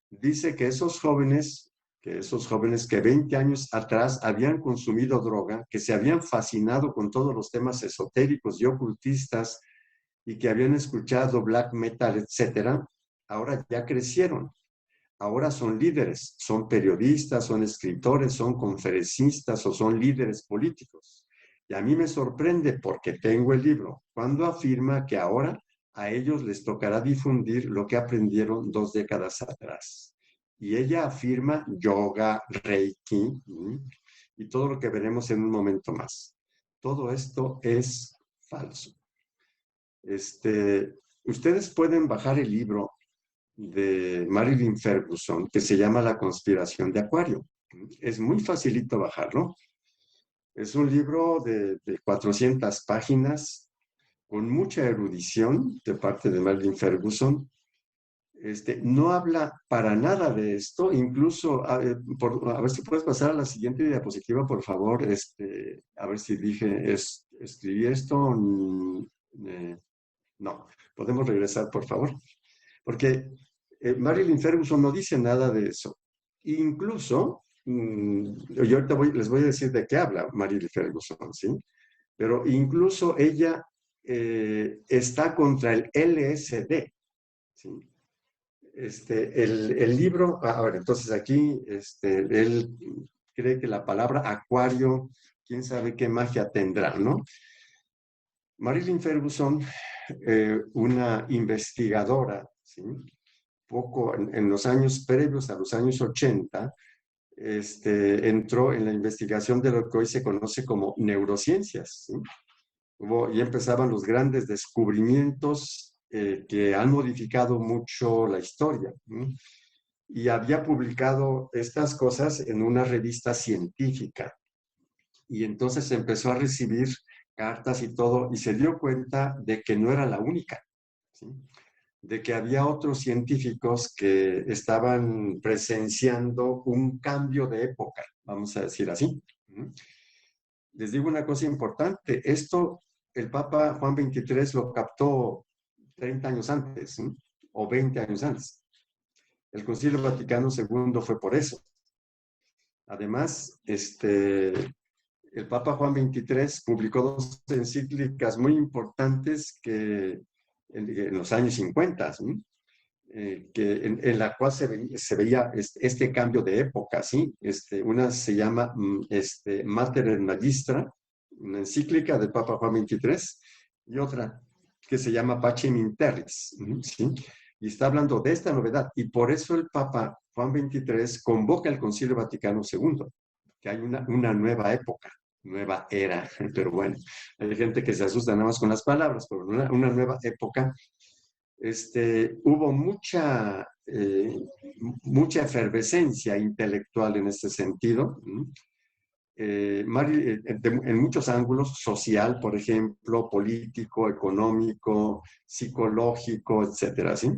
dice que esos jóvenes que 20 años atrás habían consumido droga, que se habían fascinado con todos los temas esotéricos y ocultistas y que habían escuchado black metal, etcétera, ahora ya crecieron. Ahora son líderes, son periodistas, son escritores, son conferencistas o son líderes políticos. Y a mí me sorprende porque tengo el libro, cuando afirma que ahora a ellos les tocará difundir lo que aprendieron 2 décadas atrás. Y ella afirma yoga, reiki, y todo lo que veremos en un momento más. Todo esto es falso. Ustedes pueden bajar el libro de Marilyn Ferguson, que se llama La conspiración de Acuario. Es muy facilito bajarlo. Es un libro de 400 páginas, con mucha erudición de parte de Marilyn Ferguson. No habla para nada de esto, incluso, a ver si puedes pasar a la siguiente diapositiva, por favor. A ver si escribí esto. No, podemos regresar, por favor. Porque Marilyn Ferguson no dice nada de eso. Incluso, yo ahorita les voy a decir de qué habla Marilyn Ferguson, ¿sí? Pero incluso ella está contra el LSD, ¿sí? El libro, a ver, entonces aquí, él cree que la palabra acuario, quién sabe qué magia tendrá, ¿no? Marilyn Ferguson, una investigadora, ¿sí? Poco en los años previos a los años 80, entró en la investigación de lo que hoy se conoce como neurociencias, ¿sí? Y empezaban los grandes descubrimientos que han modificado mucho la historia, ¿sí? Y había publicado estas cosas en una revista científica. Y entonces empezó a recibir cartas y todo, y se dio cuenta de que no era la única, ¿sí? De que había otros científicos que estaban presenciando un cambio de época, vamos a decir así. Les digo una cosa importante, esto el Papa Juan XXIII lo captó 30 años antes, ¿sí? O 20 años antes. El Concilio Vaticano II fue por eso. Además, el Papa Juan XXIII publicó 2 encíclicas muy importantes que en los años 50, ¿sí? En la cual se veía este cambio de época, ¿sí? Una se llama Mater et Magistra, una encíclica del Papa Juan XXIII, y otra que se llama Pacem in Terris, ¿sí? Y está hablando de esta novedad, y por eso el Papa Juan XXIII convoca el Concilio Vaticano II, que hay una nueva época, nueva era, pero bueno, hay gente que se asusta nada más con las palabras, pero una nueva época. Hubo mucha efervescencia intelectual en este sentido, en muchos ángulos, social, por ejemplo, político, económico, psicológico, etcétera, ¿sí?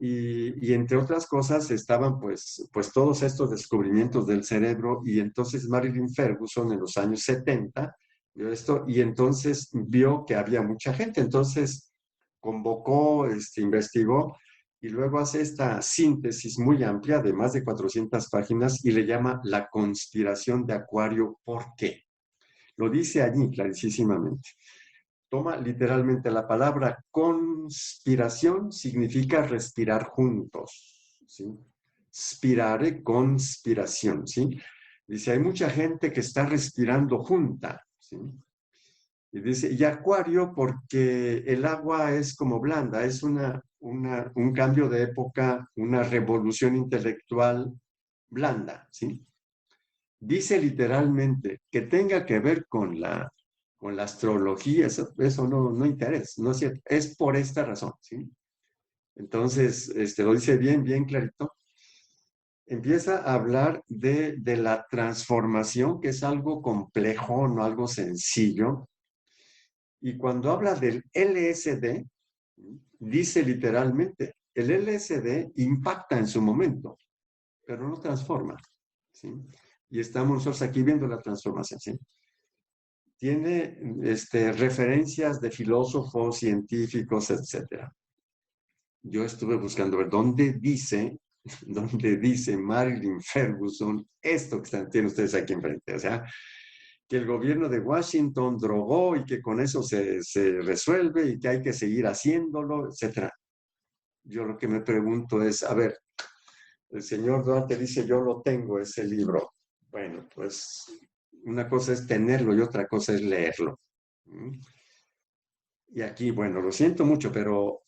Y entre otras cosas estaban pues todos estos descubrimientos del cerebro, y entonces Marilyn Ferguson en los años 70 vio esto y entonces vio que había mucha gente, entonces convocó, investigó y luego hace esta síntesis muy amplia de más de 400 páginas y le llama La conspiración de Acuario. ¿Por qué? Lo dice allí clarísimamente. toma literalmente la palabra conspiración, significa respirar juntos, ¿sí? Spirare, conspiración, ¿sí? Dice, hay mucha gente que está respirando junta, ¿sí? Y dice, y acuario porque el agua es como blanda, es un cambio de época, una revolución intelectual blanda, ¿sí? Dice literalmente que tenga que ver con la astrología, eso no interesa, no es cierto, es por esta razón, ¿sí? Entonces, lo dice bien, bien clarito. Empieza a hablar de la transformación, que es algo complejo, no algo sencillo. Y cuando habla del LSD, dice literalmente, el LSD impacta en su momento, pero no transforma, ¿sí? Y estamos nosotros aquí viendo la transformación, ¿sí? Tiene referencias de filósofos, científicos, etcétera. Yo estuve buscando ver dónde dice Marilyn Ferguson esto que tienen ustedes aquí enfrente. O sea, que el gobierno de Washington drogó y que con eso se resuelve y que hay que seguir haciéndolo, etcétera. Yo lo que me pregunto es, a ver, el señor Duarte dice, yo lo tengo, ese libro. Bueno, pues una cosa es tenerlo y otra cosa es leerlo. Y aquí, bueno, lo siento mucho, pero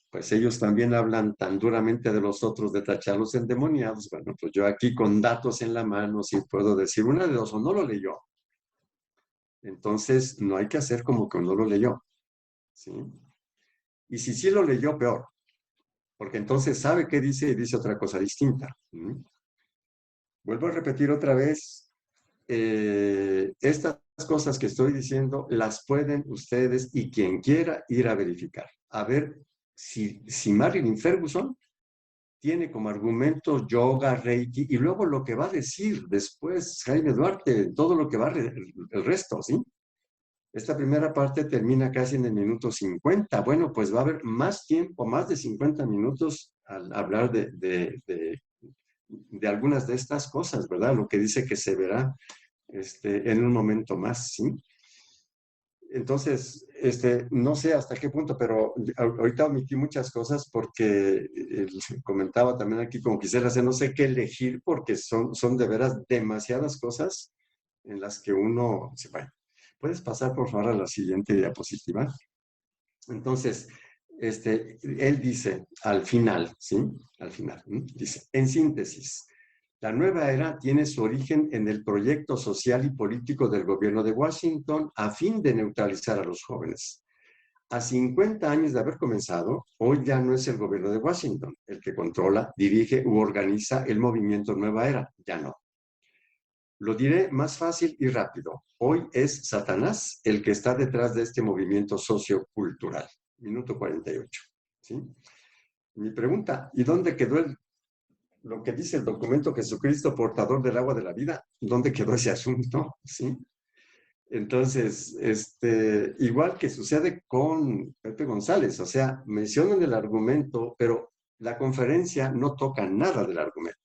pues ellos también hablan tan duramente de los otros, de tacharlos endemoniados. Bueno, pues yo aquí con datos en la mano sí puedo decir una de dos, o no lo leyó. Entonces, no hay que hacer como que no lo leyó, ¿sí? Y si sí lo leyó, peor, porque entonces sabe qué dice y dice otra cosa distinta. Vuelvo a repetir otra vez, estas cosas que estoy diciendo las pueden ustedes y quien quiera ir a verificar. A ver si Marilyn Ferguson tiene como argumento yoga, reiki, y luego lo que va a decir después Jaime Duarte, todo lo que va el resto, ¿sí? Esta primera parte termina casi en el minuto 50. Bueno, pues va a haber más tiempo, más de 50 minutos al hablar de algunas de estas cosas, ¿verdad? Lo que dice que se verá en un momento más, ¿sí? Entonces, no sé hasta qué punto, pero ahorita omití muchas cosas porque comentaba también aquí como quisiera hacer, no sé qué elegir porque son de veras demasiadas cosas en las que uno, bueno, ¿puedes pasar por favor a la siguiente diapositiva? Entonces, él dice al final, ¿sí? Al final, dice, en síntesis, la nueva era tiene su origen en el proyecto social y político del gobierno de Washington a fin de neutralizar a los jóvenes. A 50 años de haber comenzado, hoy ya no es el gobierno de Washington el que controla, dirige u organiza el movimiento Nueva Era, ya no. Lo diré más fácil y rápido. Hoy es Satanás el que está detrás de este movimiento sociocultural. Minuto 48. ¿Sí? Mi pregunta, ¿y dónde quedó lo que dice el documento Jesucristo, portador del agua de la vida? ¿Dónde quedó ese asunto? ¿Sí? Entonces, igual que sucede con Pepe González, o sea, mencionan el argumento, pero la conferencia no toca nada del argumento.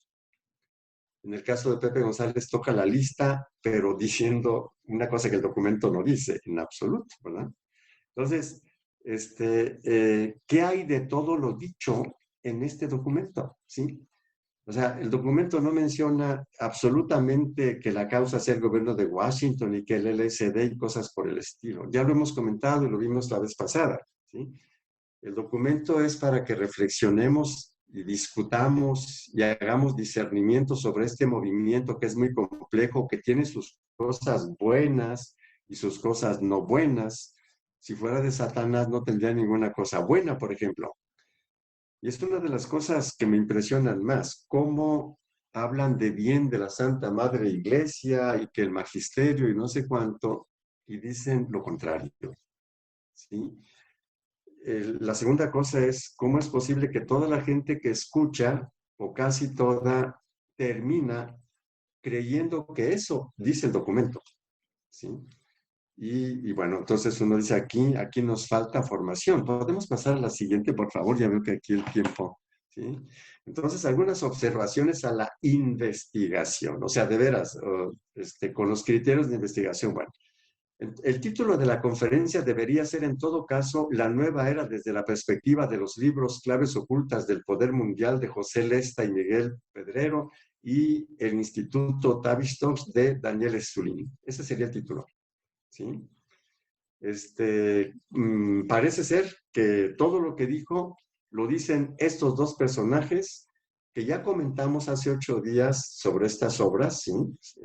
En el caso de Pepe González toca la lista, pero diciendo una cosa que el documento no dice en absoluto, ¿verdad? Entonces, ¿qué hay de todo lo dicho en este documento? ¿Sí? O sea, el documento no menciona absolutamente que la causa sea el gobierno de Washington y que el LSD y cosas por el estilo. Ya lo hemos comentado y lo vimos la vez pasada, ¿sí? El documento es para que reflexionemos y discutamos y hagamos discernimiento sobre este movimiento que es muy complejo, que tiene sus cosas buenas y sus cosas no buenas. Si fuera de Satanás no tendría ninguna cosa buena, por ejemplo. Y es una de las cosas que me impresionan más, cómo hablan de bien de la Santa Madre Iglesia y que el magisterio y no sé cuánto, y dicen lo contrario, ¿sí? La segunda cosa es cómo es posible que toda la gente que escucha, o casi toda, termina creyendo que eso dice el documento, ¿sí? Y bueno, entonces uno dice aquí nos falta formación. ¿Podemos pasar a la siguiente, por favor? Ya veo que aquí el tiempo, ¿sí? Entonces, algunas observaciones a la investigación, o sea, de veras, con los criterios de investigación. Bueno, El título de la conferencia debería ser, en todo caso, La nueva era desde la perspectiva de los libros Claves ocultas del poder mundial de José Lesta y Miguel Pedrero y el Instituto Tavistock de Daniel Sulin. Ese sería el título, ¿sí? Parece ser que todo lo que dijo lo dicen estos dos personajes que ya comentamos hace 8 días sobre estas obras, ¿sí?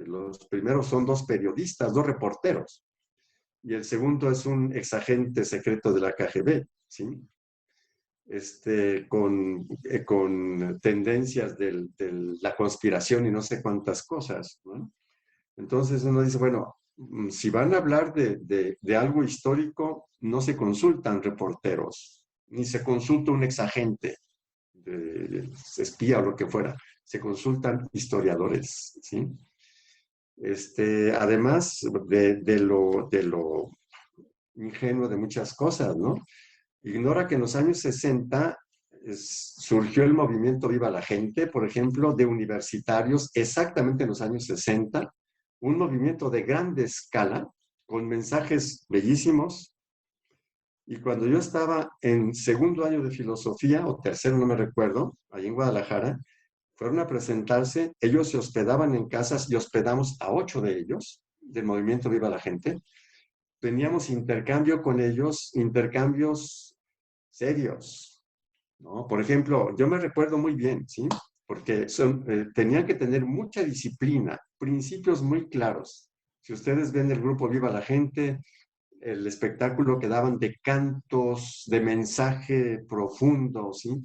Los primeros son dos periodistas, dos reporteros, y el segundo es un exagente secreto de la KGB, ¿sí? Con tendencias de la conspiración y no sé cuántas cosas, ¿no? Entonces uno dice, bueno, si van a hablar de algo histórico, no se consultan reporteros, ni se consulta un exagente, espía o lo que fuera, se consultan historiadores, ¿sí? Además de lo ingenuo de muchas cosas, ¿no? Ignora que en los años 60 surgió el movimiento Viva la Gente, por ejemplo, de universitarios, exactamente en los años 60, un movimiento de grande escala, con mensajes bellísimos. Y cuando yo estaba en segundo año de filosofía, o tercero, no me recuerdo, ahí en Guadalajara, fueron a presentarse, ellos se hospedaban en casas y hospedamos a 8 de ellos, del movimiento Viva la Gente. Teníamos intercambio con ellos, intercambios serios, ¿no? Por ejemplo, yo me recuerdo muy bien, ¿sí? Porque tenían que tener mucha disciplina, principios muy claros. Si ustedes ven el grupo Viva la Gente, el espectáculo que daban de cantos, de mensaje profundo, ¿sí?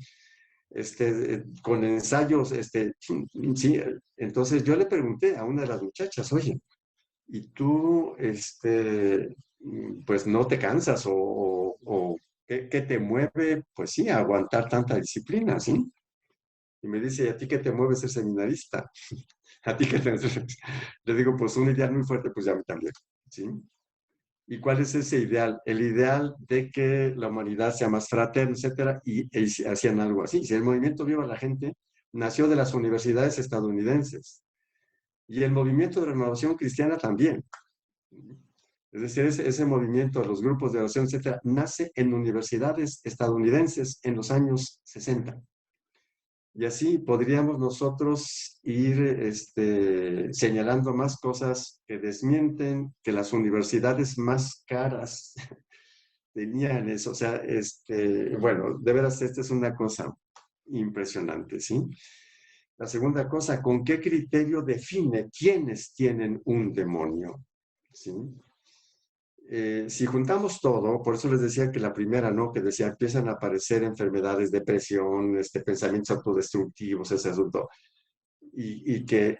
Con ensayos, sí. Entonces yo le pregunté a una de las muchachas, oye, ¿y tú, pues no te cansas o qué te mueve, pues sí, a aguantar tanta disciplina, ¿sí? Y me dice, ¿a ti qué te mueve ser seminarista? ¿A ti qué te... Le digo, pues un ideal muy fuerte, pues ya a mí también, ¿sí? ¿Y cuál es ese ideal? El ideal de que la humanidad sea más fraterna, etcétera, y hacían algo así. Si el movimiento Viva la Gente nació de las universidades estadounidenses y el movimiento de renovación cristiana también. Es decir, ese movimiento, los grupos de oración, etcétera, nace en universidades estadounidenses en los años 60. Y así podríamos nosotros ir señalando más cosas que desmienten que las universidades más caras tenían eso. O sea, bueno, de veras, esta es una cosa impresionante, ¿sí? La segunda cosa, ¿con qué criterio define quiénes tienen un demonio? ¿Sí? Si juntamos todo, por eso les decía que la primera, ¿no? Que decía, empiezan a aparecer enfermedades, depresión, pensamientos autodestructivos, ese asunto. Y que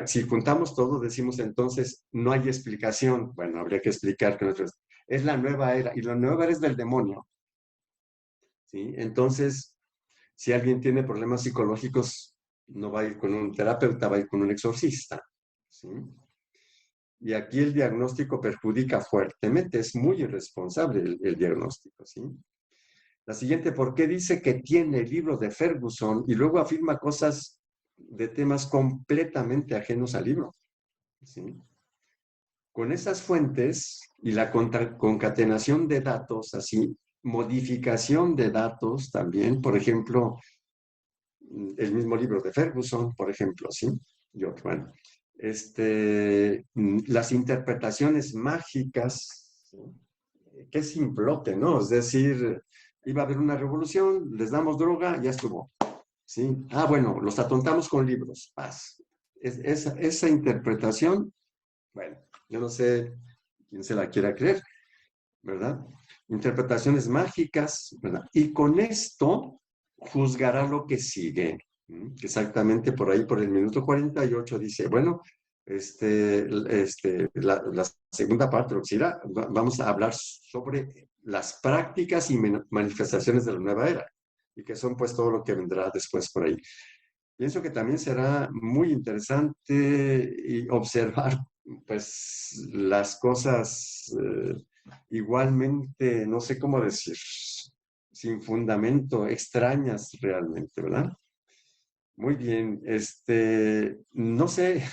si juntamos todo, decimos entonces, no hay explicación. Bueno, habría que explicar que es la nueva era, y la nueva era es del demonio, ¿sí? Entonces, si alguien tiene problemas psicológicos, no va a ir con un terapeuta, va a ir con un exorcista, ¿sí? Y aquí el diagnóstico perjudica fuertemente, es muy irresponsable el diagnóstico, ¿sí? La siguiente, ¿por qué dice que tiene el libro de Ferguson y luego afirma cosas de temas completamente ajenos al libro? ¿Sí? Con esas fuentes y la concatenación de datos, así, modificación de datos también, por ejemplo, el mismo libro de Ferguson, por ejemplo, ¿sí? Y otro, bueno, las interpretaciones mágicas, ¿sí? Qué simplote, ¿no? Es decir, iba a haber una revolución, les damos droga, ya estuvo, ¿sí? Ah, bueno, los atontamos con libros, paz. Esa interpretación, bueno, yo no sé quién se la quiera creer, ¿verdad? Interpretaciones mágicas, ¿verdad? Y con esto juzgará lo que sigue. Exactamente por ahí, por el minuto 48, dice, bueno, la segunda parte, lo que será, vamos a hablar sobre las prácticas y manifestaciones de la nueva era, y que son pues todo lo que vendrá después por ahí. Pienso que también será muy interesante y observar pues las cosas igualmente, no sé cómo decir, sin fundamento, extrañas realmente, ¿verdad? Muy bien, no sé,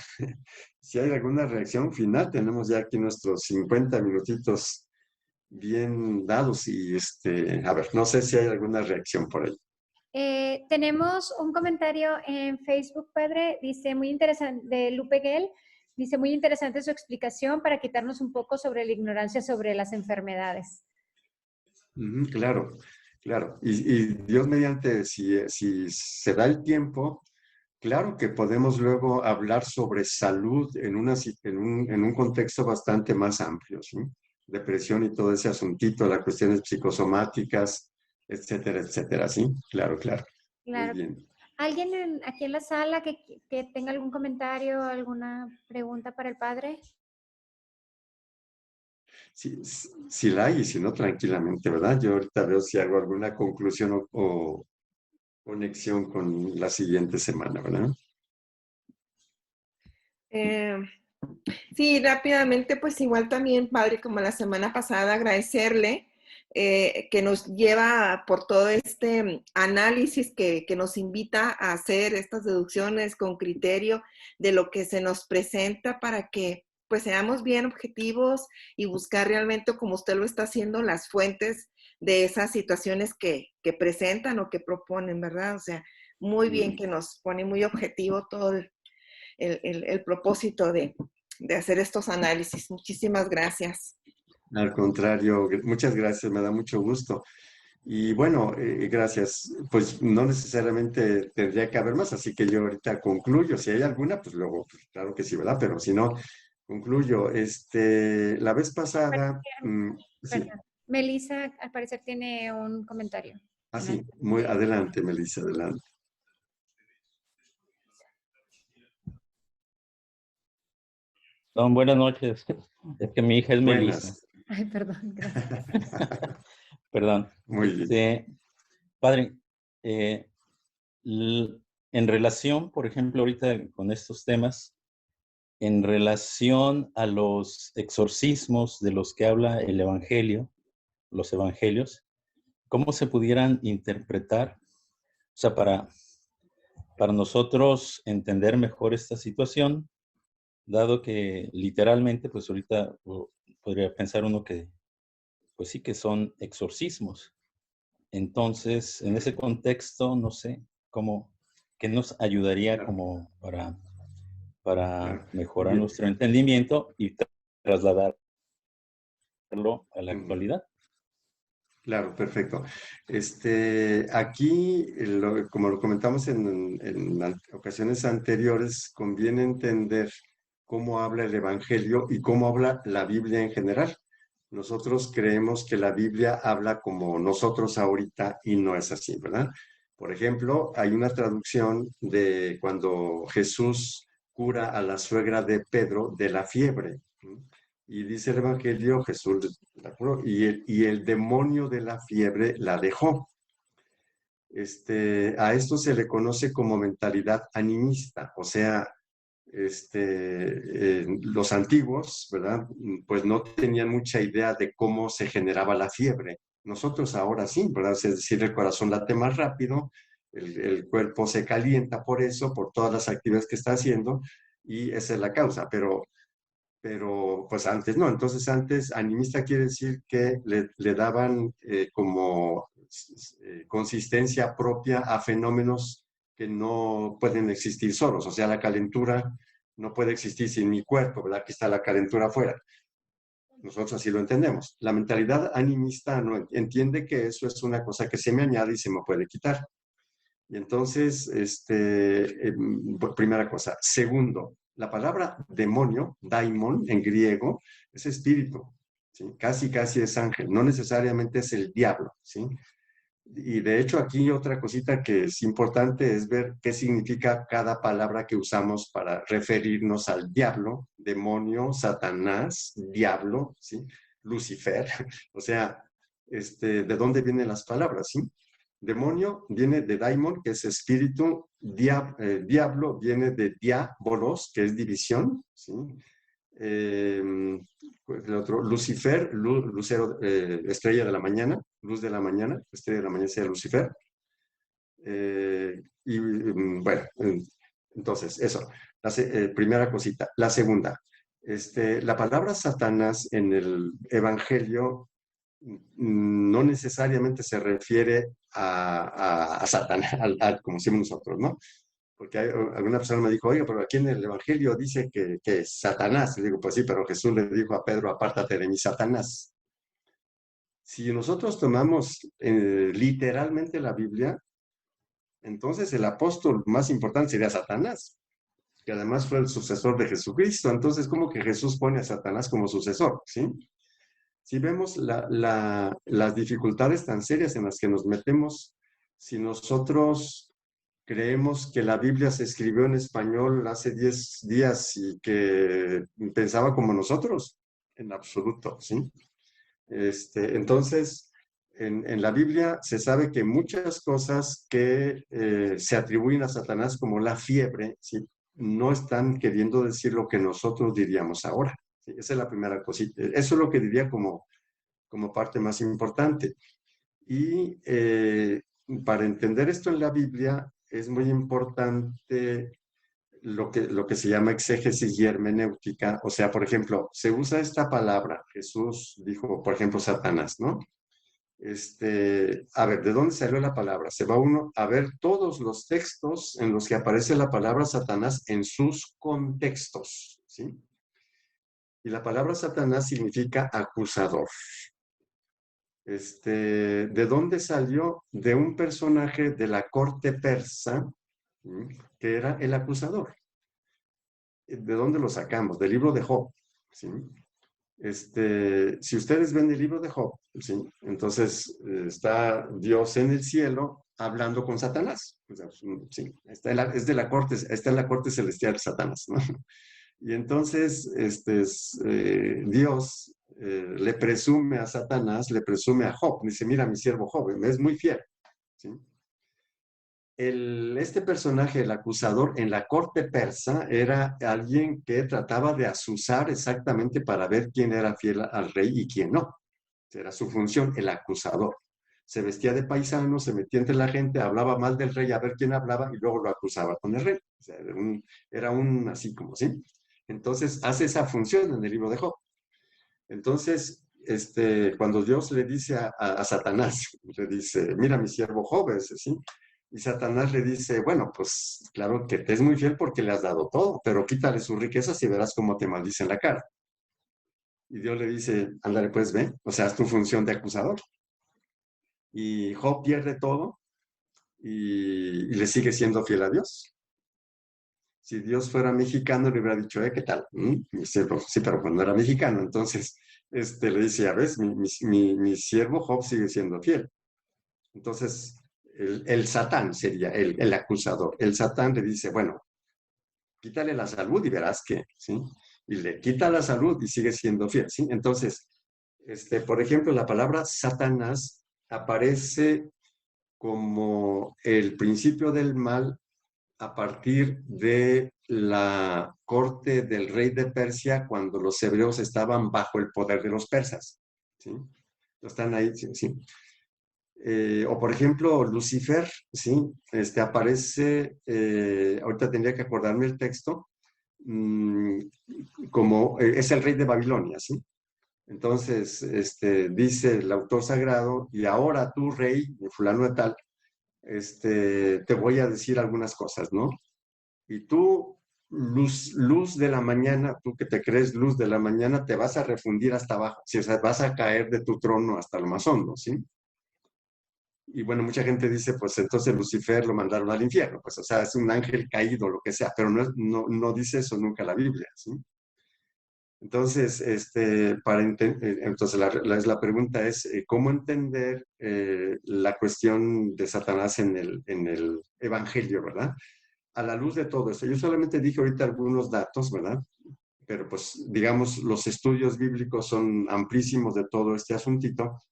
si hay alguna reacción final, tenemos ya aquí nuestros 50 minutitos bien dados y a ver, no sé si hay alguna reacción por ahí. Tenemos un comentario en Facebook, padre, dice muy interesante, de Lupe Guel, dice muy interesante su explicación para quitarnos un poco sobre la ignorancia sobre las enfermedades. Claro, claro. Y Dios mediante, si se da el tiempo, claro que podemos luego hablar sobre salud en un contexto bastante más amplio, ¿sí? Depresión y todo ese asuntito, las cuestiones psicosomáticas, etcétera, etcétera, ¿sí? Claro, claro. Muy Claro. bien. ¿Alguien aquí en la sala que tenga algún comentario, alguna pregunta para el padre? Si la hay y si no, tranquilamente, ¿verdad? Yo ahorita veo si hago alguna conclusión o conexión con la siguiente semana, ¿verdad? Eh, sí, rápidamente, pues igual también, padre, como la semana pasada, agradecerle que nos lleva por todo este análisis que nos invita a hacer estas deducciones con criterio de lo que se nos presenta para que pues seamos bien objetivos y buscar realmente, como usted lo está haciendo, las fuentes de esas situaciones que presentan o que proponen, ¿verdad? O sea, muy bien que nos pone muy objetivo todo el propósito de hacer estos análisis. Muchísimas gracias. Al contrario, muchas gracias, me da mucho gusto. Y bueno, gracias. Pues no necesariamente tendría que haber más, así que yo ahorita concluyo. Si hay alguna, pues luego, pues, claro que sí, ¿verdad? Pero si no, concluyo. La vez pasada, sí, Perdón. Melissa, al parecer, tiene un comentario. así, muy adelante, Melissa, adelante. Buenas noches. Es que mi hija es Melissa. Buenas. Ay, perdón, gracias. Perdón. Muy bien. Padre, eh, en relación, por ejemplo, ahorita con estos temas, en relación a los exorcismos de los que habla el Evangelio, los evangelios, ¿cómo se pudieran interpretar? O sea, para nosotros entender mejor esta situación, dado que literalmente, pues ahorita podría pensar uno que, pues sí que son exorcismos. Entonces, en ese contexto, no sé cómo, qué nos ayudaría como para mejorar Bien. nuestro entendimiento y trasladarlo a la Ujú. actualidad. Claro, perfecto. Aquí, como lo comentamos en ocasiones anteriores, conviene entender cómo habla el Evangelio y cómo habla la Biblia en general. Nosotros creemos que la Biblia habla como nosotros ahorita y no es así, ¿verdad? Por ejemplo, hay una traducción de cuando Jesús cura a la suegra de Pedro de la fiebre. Y dice el Evangelio, Jesús la curó y el demonio de la fiebre la dejó. A esto se le conoce como mentalidad animista, o sea, los antiguos, ¿verdad? Pues no tenían mucha idea de cómo se generaba la fiebre. Nosotros ahora sí, ¿verdad? Es decir, el corazón late más rápido, el cuerpo se calienta por eso, por todas las actividades que está haciendo, y esa es la causa, pero pues antes no. Entonces antes animista quiere decir que le daban como consistencia propia a fenómenos que no pueden existir solos. O sea, la calentura no puede existir sin mi cuerpo, ¿verdad? Aquí está la calentura afuera. Nosotros así lo entendemos. La mentalidad animista no entiende que eso es una cosa que se me añade y se me puede quitar. Y entonces, primera cosa. Segundo, la palabra demonio, daimon, en griego, es espíritu, ¿sí? Casi, casi es ángel, no necesariamente es el diablo, ¿sí? Y de hecho aquí otra cosita que es importante es ver qué significa cada palabra que usamos para referirnos al diablo, demonio, Satanás, diablo, ¿sí? Lucifer, o sea, ¿de dónde vienen las palabras, sí? Demonio viene de daimon, que es espíritu, diablo viene de diabolos, que es división, ¿sí? El otro, Lucifer, lucero, estrella de la mañana, luz de la mañana, estrella de la mañana sea Lucifer. Y bueno, Entonces, eso, primera cosita. La segunda, la palabra Satanás en el Evangelio no necesariamente se refiere a Satanás, como decimos nosotros, ¿no? Porque alguna persona me dijo, oiga, pero aquí en el Evangelio dice que es Satanás. Y digo, pues sí, pero Jesús le dijo a Pedro, apártate de mí, Satanás. Si nosotros tomamos literalmente la Biblia, entonces el apóstol más importante sería Satanás, que además fue el sucesor de Jesucristo. Entonces, ¿cómo que Jesús pone a Satanás como sucesor? ¿Sí? Si vemos las dificultades tan serias en las que nos metemos, si nosotros creemos que la Biblia se escribió en español hace 10 días y que pensaba como nosotros, en absoluto, ¿sí? Entonces, en la Biblia se sabe que muchas cosas que se atribuyen a Satanás como la fiebre, ¿sí? No están queriendo decir lo que nosotros diríamos ahora. ¿Sí? Esa es la primera cosita. Eso es lo que diría como parte más importante. Y para entender esto en la Biblia es muy importante lo que se llama exégesis y hermenéutica. O sea, por ejemplo, se usa esta palabra. Jesús dijo, por ejemplo, Satanás, ¿no? A ver, ¿de dónde salió la palabra? Se va uno a ver todos los textos en los que aparece la palabra Satanás en sus contextos, ¿sí? Y la palabra Satanás significa acusador. ¿De dónde salió? De un personaje de la corte persa, ¿sí? Que era el acusador. ¿De dónde lo sacamos? Del libro de Job, ¿sí? Si ustedes ven el libro de Job, ¿sí? Entonces está Dios en el cielo hablando con Satanás. O sea, sí, está en la corte celestial Satanás, ¿no? Y entonces Dios le presume a Satanás, le presume a Job, dice, mira, mi siervo Job, me es muy fiel, ¿sí? Este personaje, el acusador, en la corte persa, era alguien que trataba de azuzar exactamente para ver quién era fiel al rey y quién no. Era su función, el acusador. Se vestía de paisano, se metía entre la gente, hablaba mal del rey a ver quién hablaba y luego lo acusaba con el rey. O sea, era un así como, ¿sí? Entonces, hace esa función en el libro de Job. Entonces, cuando Dios le dice a Satanás, le dice, mira, mi siervo Job, ¿sí? Y Satanás le dice, bueno, pues claro que te es muy fiel porque le has dado todo, pero quítale sus riquezas y verás cómo te maldice en la cara. Y Dios le dice, ándale, pues ve, o sea, es tu función de acusador. Y Job pierde todo y le sigue siendo fiel a Dios. Si Dios fuera mexicano, le hubiera dicho, ¿qué tal? Mi siervo, sí, pero cuando era mexicano, entonces le dice, a ver, mi siervo Job sigue siendo fiel. Entonces, el Satán sería el acusador. El Satán le dice, bueno, quítale la salud y verás que, ¿sí? Y le quita la salud y sigue siendo fiel, ¿sí? Entonces, por ejemplo, la palabra Satanás aparece como el principio del mal a partir de la corte del rey de Persia cuando los hebreos estaban bajo el poder de los persas, ¿sí? Están ahí, sí, sí. O por ejemplo, Lucifer, ¿sí? Aparece, ahorita tendría que acordarme el texto, como es el rey de Babilonia, ¿sí? Entonces, dice el autor sagrado, y ahora tú, rey, fulano de tal, te voy a decir algunas cosas, ¿no? Y tú, luz de la mañana, tú que te crees luz de la mañana, te vas a refundir hasta abajo, ¿sí? O sea, vas a caer de tu trono hasta lo más hondo, ¿sí? Y bueno, mucha gente dice, pues entonces Lucifer lo mandaron al infierno, pues o sea, es un ángel caído, lo que sea, pero no dice eso nunca la Biblia, ¿sí? Entonces, entonces la pregunta es, ¿cómo entender la cuestión de Satanás en el Evangelio, ¿verdad? A la luz de todo esto, yo solamente dije ahorita algunos datos, ¿verdad? Pero pues, digamos, los estudios bíblicos son amplísimos de todo este asuntito.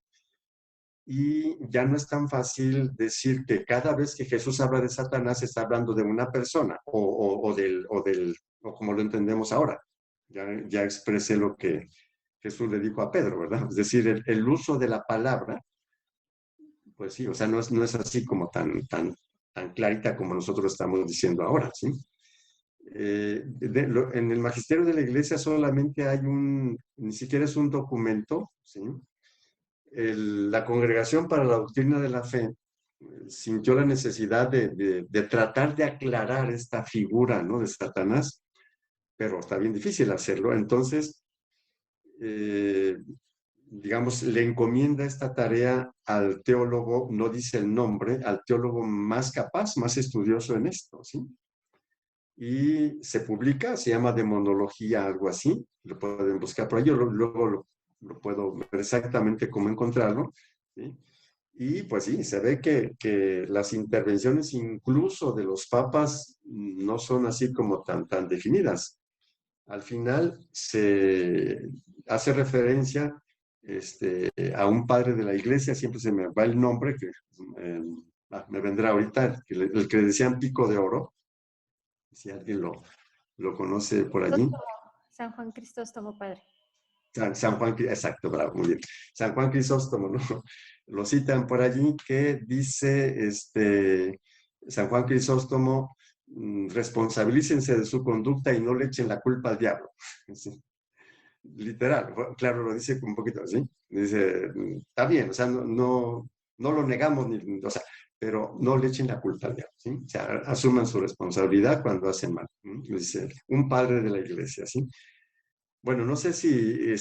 Y ya no es tan fácil decir que cada vez que Jesús habla de Satanás está hablando de una persona o como lo entendemos ahora. Ya expresé lo que Jesús le dijo a Pedro, ¿verdad? Es decir, el uso de la palabra, pues sí, o sea, no es así como tan clarita como nosotros estamos diciendo ahora, ¿sí? En el magisterio de la iglesia solamente hay ni siquiera es un documento, ¿sí? La Congregación para la Doctrina de la Fe sintió la necesidad de tratar de aclarar esta figura, ¿no?, de Satanás, pero está bien difícil hacerlo. Entonces, digamos, le encomienda esta tarea al teólogo, no dice el nombre, al teólogo más capaz, más estudioso en esto, ¿sí? Y se publica, se llama Demonología, algo así, lo pueden buscar por ahí, yo luego lo puedo ver exactamente cómo encontrarlo, ¿sí? Y pues sí, se ve que las intervenciones incluso de los papas no son así como tan definidas. Al final se hace referencia a un padre de la iglesia, siempre se me va el nombre, que me vendrá ahorita, el que le decían Pico de Oro, si alguien lo conoce por allí. San Juan Crisóstomo, padre. San Juan, exacto, bravo, muy bien. San Juan Crisóstomo, ¿no? Lo citan por allí que dice, San Juan Crisóstomo, responsabilícense de su conducta y no le echen la culpa al diablo. ¿Sí? Literal, claro, lo dice un poquito así. Dice, está bien, o sea, no lo negamos, o sea, pero no le echen la culpa al diablo, ¿sí? O sea, asuman su responsabilidad cuando hacen mal. ¿Sí? Dice un padre de la iglesia, ¿sí? Bueno, no sé si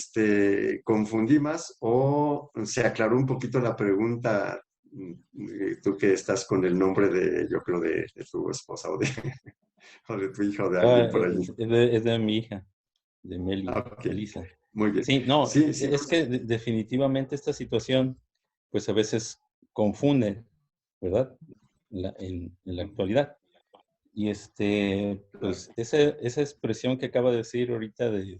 confundí más o se aclaró un poquito la pregunta, tú que estás con el nombre yo creo, de tu esposa o de tu hija o de alguien por allí. Es de mi hija, de Okay. Melissa. Muy bien. Sí, no, sí, es que definitivamente esta situación, pues a veces confunde, ¿verdad? En la actualidad. Y pues esa expresión que acaba de decir ahorita de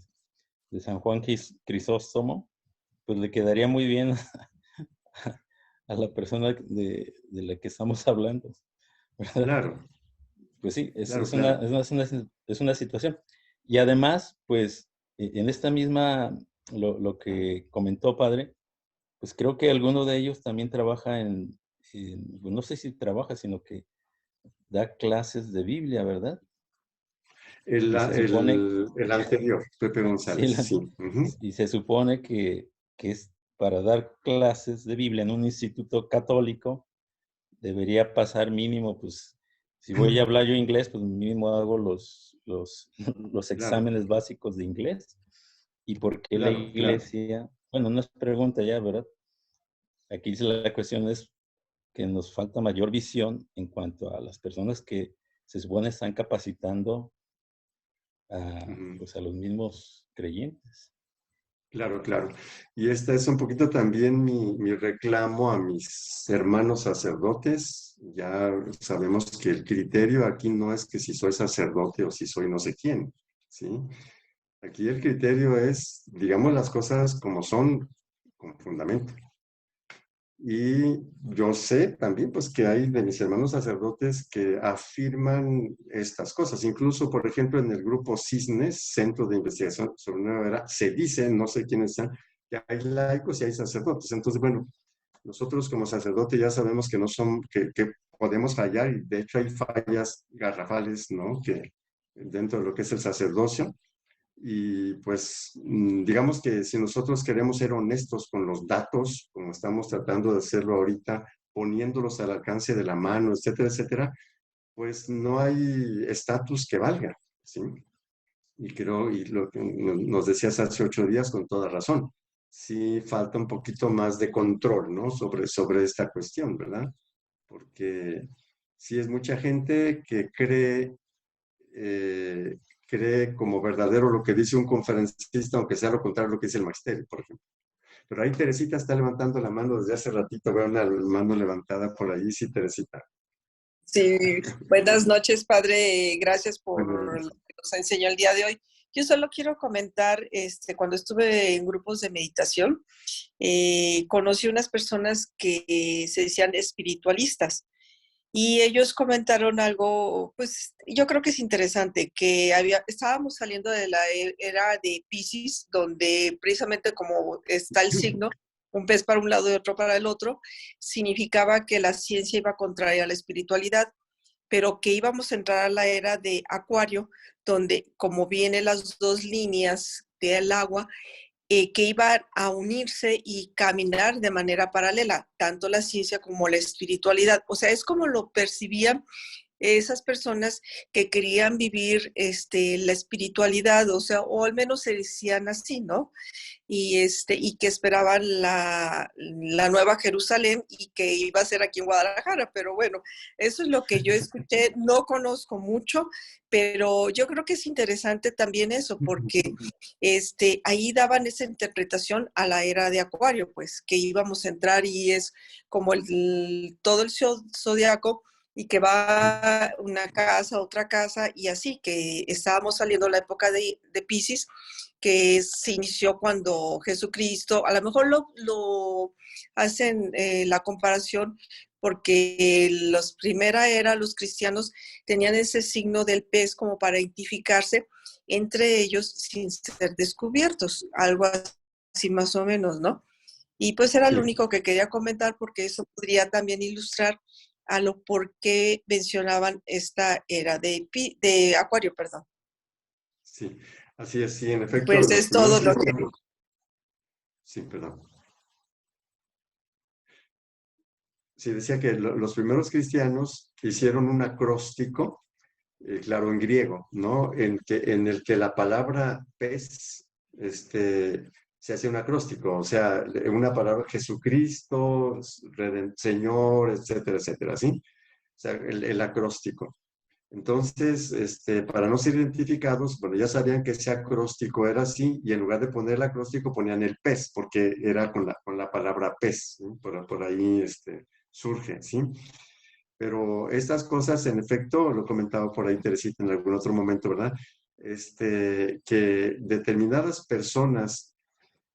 San Juan Crisóstomo, pues le quedaría muy bien a la persona de la que estamos hablando, ¿verdad? Claro. Pues sí, Claro, claro. es una situación. Y además, pues en esta misma, lo que comentó padre, pues creo que alguno de ellos también trabaja pues, no sé si trabaja, sino que da clases de Biblia, ¿verdad? El, Y se supone, el anterior, Pepe sí, González, sí. y se supone que es para dar clases de Biblia en un instituto católico, debería pasar mínimo, pues, si voy a hablar yo inglés, pues mínimo hago los Claro, exámenes básicos de inglés. ¿Y por qué la claro, claro. iglesia? Bueno, no es pregunta ya, ¿verdad? Aquí la cuestión es que nos falta mayor visión en cuanto a las personas que se supone están capacitando Ujú. pues a los mismos creyentes. Claro, claro. Y este es un poquito también mi reclamo a mis hermanos sacerdotes. Ya sabemos que el criterio aquí no es que si soy sacerdote o si soy no sé quién, ¿sí? Aquí el criterio es, digamos las cosas como son, con fundamento. Y yo sé también, pues, que hay de mis hermanos sacerdotes que afirman estas cosas. Incluso, por ejemplo, en el grupo CISNES, Centro de Investigación sobre Nueva Era, se dice, no sé quiénes sean, que hay laicos y hay sacerdotes. Entonces, bueno, nosotros como sacerdotes ya sabemos que no son, que podemos fallar, y de hecho hay fallas garrafales, ¿no?, que dentro de lo que es el sacerdocio. Y pues digamos que si nosotros queremos ser honestos con los datos, como estamos tratando de hacerlo ahorita, poniéndolos al alcance de la mano, etcétera, etcétera, pues no hay estatus que valga, ¿sí? Y creo, y lo que nos decías hace 8 días con toda razón, sí falta un poquito más de control, ¿no? Sobre esta cuestión, ¿verdad? Porque sí es mucha gente que eh, cree como verdadero lo que dice un conferencista, aunque sea lo contrario a lo que dice el magisterio, por ejemplo. Pero ahí Teresita está levantando la mano desde hace ratito, veo una mano levantada por allí, sí, Teresita. Sí, buenas noches, padre. Gracias por Bueno, lo que nos enseñó el día de hoy. Yo solo quiero comentar, cuando estuve en grupos de meditación, conocí unas personas que se decían espiritualistas y ellos comentaron algo, pues yo creo que es interesante, que estábamos saliendo de la era de Piscis, donde precisamente como está el signo, un pez para un lado y otro para el otro, significaba que la ciencia iba contraria a la espiritualidad. pero que íbamos a entrar a la era de Acuario, donde como vienen las dos líneas del agua, que iban a unirse y caminar de manera paralela, tanto la ciencia como la espiritualidad. O sea, es como lo percibían esas personas que querían vivir la espiritualidad, o sea, o al menos se decían así, ¿no? Y que esperaban la Nueva Jerusalén y que iba a ser aquí en Guadalajara. Pero bueno, eso es lo que yo escuché. No conozco mucho, pero yo creo que es interesante también eso, porque ahí daban esa interpretación a la era de Acuario, pues que íbamos a entrar y es como todo el zodiaco y que va una casa, otra casa y así, que estábamos saliendo la época de Piscis, que se inició cuando Jesucristo, a lo mejor lo hacen la comparación porque los primera era, los cristianos tenían ese signo del pez como para identificarse entre ellos sin ser descubiertos, algo así más o menos, ¿no? Y pues era lo único que quería comentar porque eso podría también ilustrar a lo por qué mencionaban esta era de Acuario, perdón. Sí, así es, sí, en efecto. Pues es todo lo que... Sí, perdón. Sí, decía que los primeros cristianos hicieron un acróstico, claro, en griego, ¿no? En el que la palabra pez se hace un acróstico, o sea, una palabra Jesucristo, Señor, etcétera, etcétera, ¿sí? O sea, el acróstico. Entonces, para no ser identificados, bueno, ya sabían que ese acróstico era así, y en lugar de poner el acróstico ponían el pez, porque era con la palabra pez, ¿sí? Por ahí surge, ¿sí? Pero estas cosas, en efecto, lo comentaba por ahí Teresita en algún otro momento, ¿verdad? Que determinadas personas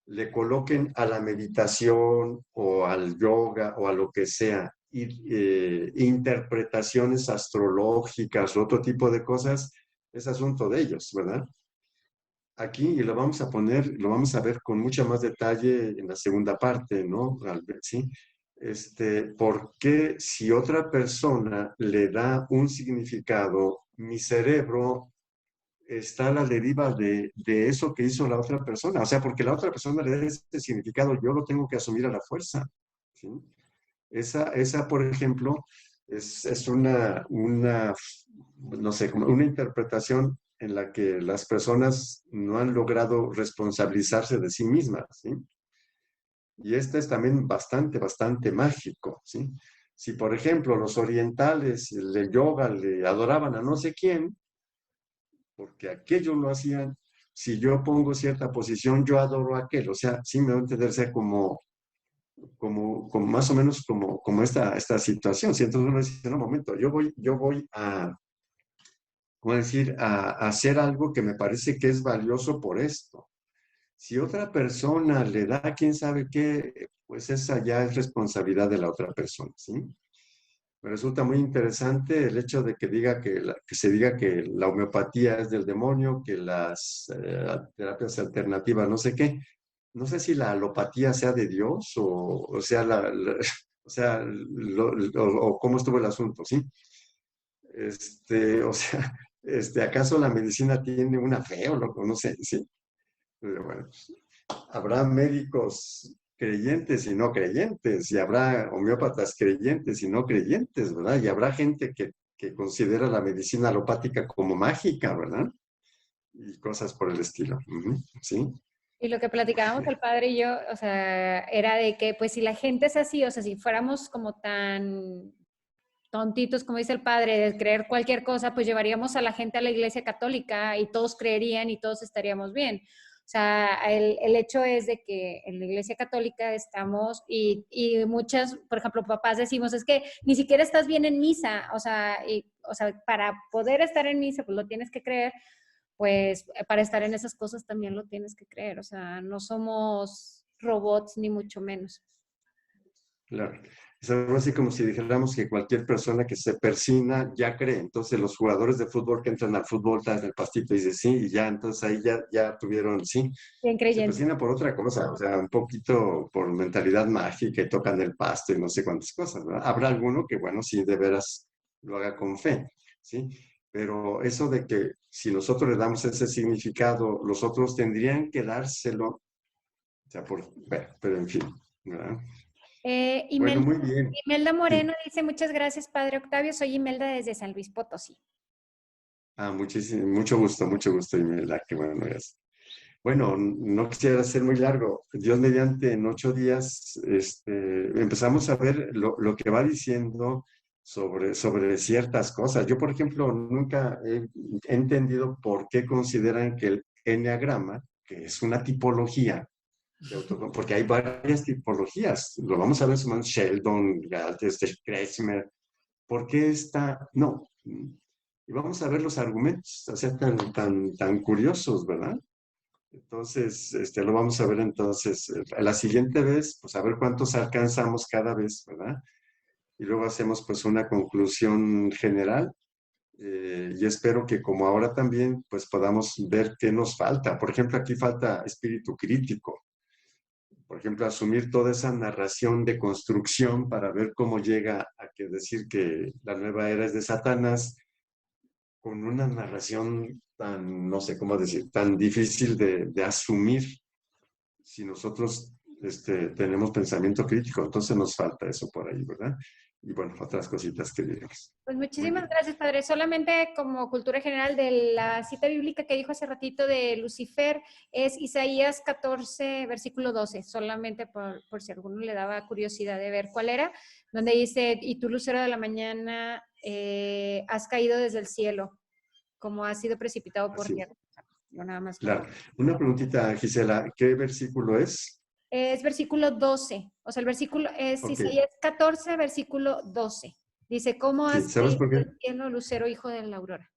le coloquen a la meditación o al yoga o a lo que sea, interpretaciones astrológicas o otro tipo de cosas, es asunto de ellos, ¿verdad? Aquí, y lo vamos a poner, lo vamos a ver con mucha más detalle en la segunda parte, ¿no? ¿Sí? ¿Por qué si otra persona le da un significado, mi cerebro está a la deriva de eso que hizo la otra persona? O sea, porque la otra persona le da ese significado, yo lo tengo que asumir a la fuerza, ¿sí? Esa, por ejemplo, es no sé, como una interpretación en la que las personas no han logrado responsabilizarse de sí mismas, ¿sí? Y este es también bastante, bastante mágico, ¿sí? Si, por ejemplo, los orientales de yoga le adoraban a no sé quién, porque aquello lo hacían, si yo pongo cierta posición, yo adoro a aquel. O sea, sí me va a entenderse como más o menos como esta situación. Si entonces uno dice, no, un momento, yo voy a, ¿cómo decir?, a hacer algo que me parece que es valioso por esto. Si otra persona le da quién sabe qué, pues esa ya es responsabilidad de la otra persona, ¿sí? Me resulta muy interesante el hecho de que que se diga que la homeopatía es del demonio, que las terapias alternativas, no sé qué. No sé si la alopatía sea de Dios o sea, o sea, o cómo estuvo el asunto, ¿sí? O sea, ¿acaso la medicina tiene una fe o no sé, sí? Pero bueno, habrá médicos creyentes y no creyentes, y habrá homeópatas creyentes y no creyentes, ¿verdad? Y habrá gente que considera la medicina alopática como mágica, ¿verdad? Y cosas por el estilo. ¿Sí? Y lo que platicábamos el padre y yo, o sea, era de que, pues, si la gente es así, o sea, si fuéramos como tan tontitos, como dice el padre, de creer cualquier cosa, pues llevaríamos a la gente a la iglesia católica y todos creerían y todos estaríamos bien. O sea, el hecho es de que en la iglesia católica estamos y muchas, por ejemplo, papás decimos, es que ni siquiera estás bien en misa, o sea, para poder estar en misa, pues lo tienes que creer, pues para estar en esas cosas también lo tienes que creer, o sea, no somos robots ni mucho menos. Claro. Es algo así como si dijéramos que cualquier persona que se persina ya cree. Entonces los jugadores de fútbol que entran al fútbol están en el pastito y dicen sí, y ya, entonces ahí ya tuvieron sí. Bien Se creyente. persina por otra cosa, o sea, un poquito por mentalidad mágica y tocan el pasto y no sé cuántas cosas, ¿verdad? Habrá alguno que, bueno, sí, de veras lo haga con fe, ¿sí? Pero eso de que si nosotros le damos ese significado, los otros tendrían que dárselo, o sea, bueno, pero en fin, ¿verdad? Bueno, muy bien. Imelda Moreno Sí. dice, muchas gracias, Padre Octavio. Soy Imelda desde San Luis Potosí. Mucho gusto, Imelda, qué bueno es. Bueno, no quisiera ser muy largo. Dios mediante, en 8 días empezamos a ver lo que va diciendo sobre ciertas cosas. Yo, por ejemplo, nunca he entendido por qué consideran que el enneagrama, que es una tipología, porque hay varias tipologías. Lo vamos a ver, Sheldon, Galt, Kretschmer. ¿Por qué está? No. Y vamos a ver los argumentos, o sea, tan curiosos, ¿verdad? Entonces, lo vamos a ver entonces la siguiente vez, pues a ver cuántos alcanzamos cada vez, ¿verdad? Y luego hacemos pues una conclusión general y espero que como ahora también, pues podamos ver qué nos falta. Por ejemplo, aquí falta espíritu crítico. Por ejemplo, asumir toda esa narración de construcción para ver cómo llega a decir que la nueva era es de Satanás, con una narración tan, no sé cómo decir, tan difícil de asumir si nosotros tenemos pensamiento crítico. Entonces nos falta eso por ahí, ¿verdad? Y bueno, otras cositas que digamos. Pues muchísimas gracias, Padre. Solamente como cultura general de la cita bíblica que dijo hace ratito de Lucifer, es Isaías 14, versículo 12, solamente por si a alguno le daba curiosidad de ver cuál era, donde dice, y tú, lucero de la mañana, has caído desde el cielo, como has sido precipitado por tierra. Yo nada más. Claro. Una preguntita, Gisela, ¿qué versículo es? Es versículo 12, o sea, el versículo es Isaías 14, versículo 12. Dice, ¿cómo has ¿sabes por qué? caído del cielo, lucero, hijo de la aurora?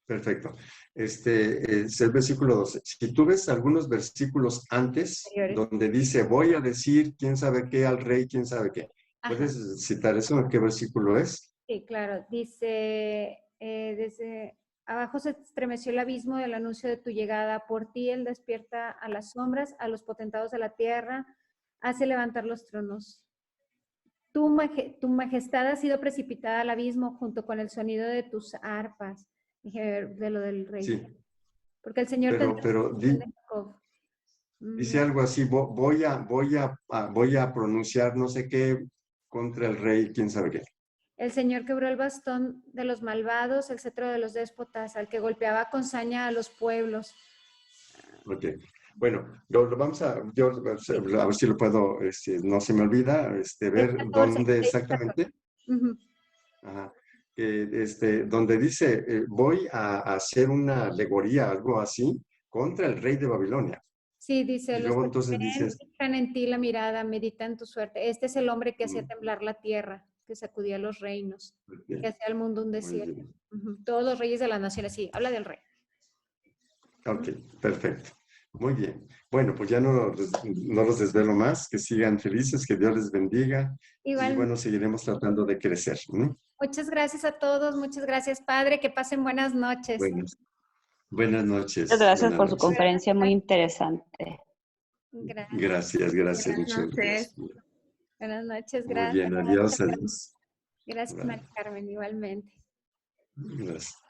Perfecto. Es el versículo 12. Si tú ves algunos versículos antes, donde dice, voy a decir quién sabe qué al rey, quién sabe qué. ¿Puedes citar eso? ¿Qué versículo es? Sí, claro. Dice, desde abajo se estremeció el abismo del anuncio de tu llegada. Por ti él despierta a las sombras, a los potentados de la tierra, hace levantar los tronos. Tu majestad ha sido precipitada al abismo junto con el sonido de tus arpas. Dije, de lo del rey. Sí. Porque el Señor dice algo así, voy a pronunciar no sé qué contra el rey, quién sabe qué. El Señor quebró el bastón de los malvados, el cetro de los déspotas, al que golpeaba con saña a los pueblos. Ok. Bueno, vamos a ver si lo puedo, no se me olvida, ver 14, dónde exactamente. Ajá. Donde dice, voy a hacer una alegoría, algo así, contra el rey de Babilonia. Sí, dice, y luego entonces dices, fijan en ti la mirada, meditan tu suerte. Este es el hombre que hacía temblar la tierra, que sacudía los reinos, que hacía al mundo un desierto. Todos los reyes de las naciones, sí, habla del rey. Ok, perfecto. Muy bien. Bueno, pues ya no los desvelo más, que sigan felices, que Dios les bendiga. Igual. Y bueno, seguiremos tratando de crecer. Muchas gracias a todos, muchas gracias, Padre, que pasen buenas noches. Buenas noches. Muchas gracias por su conferencia, muy interesante. Gracias. Buenas noches. Buenas noches, gracias. Muy bien, adiós. Gracias, María Carmen, igualmente. Gracias.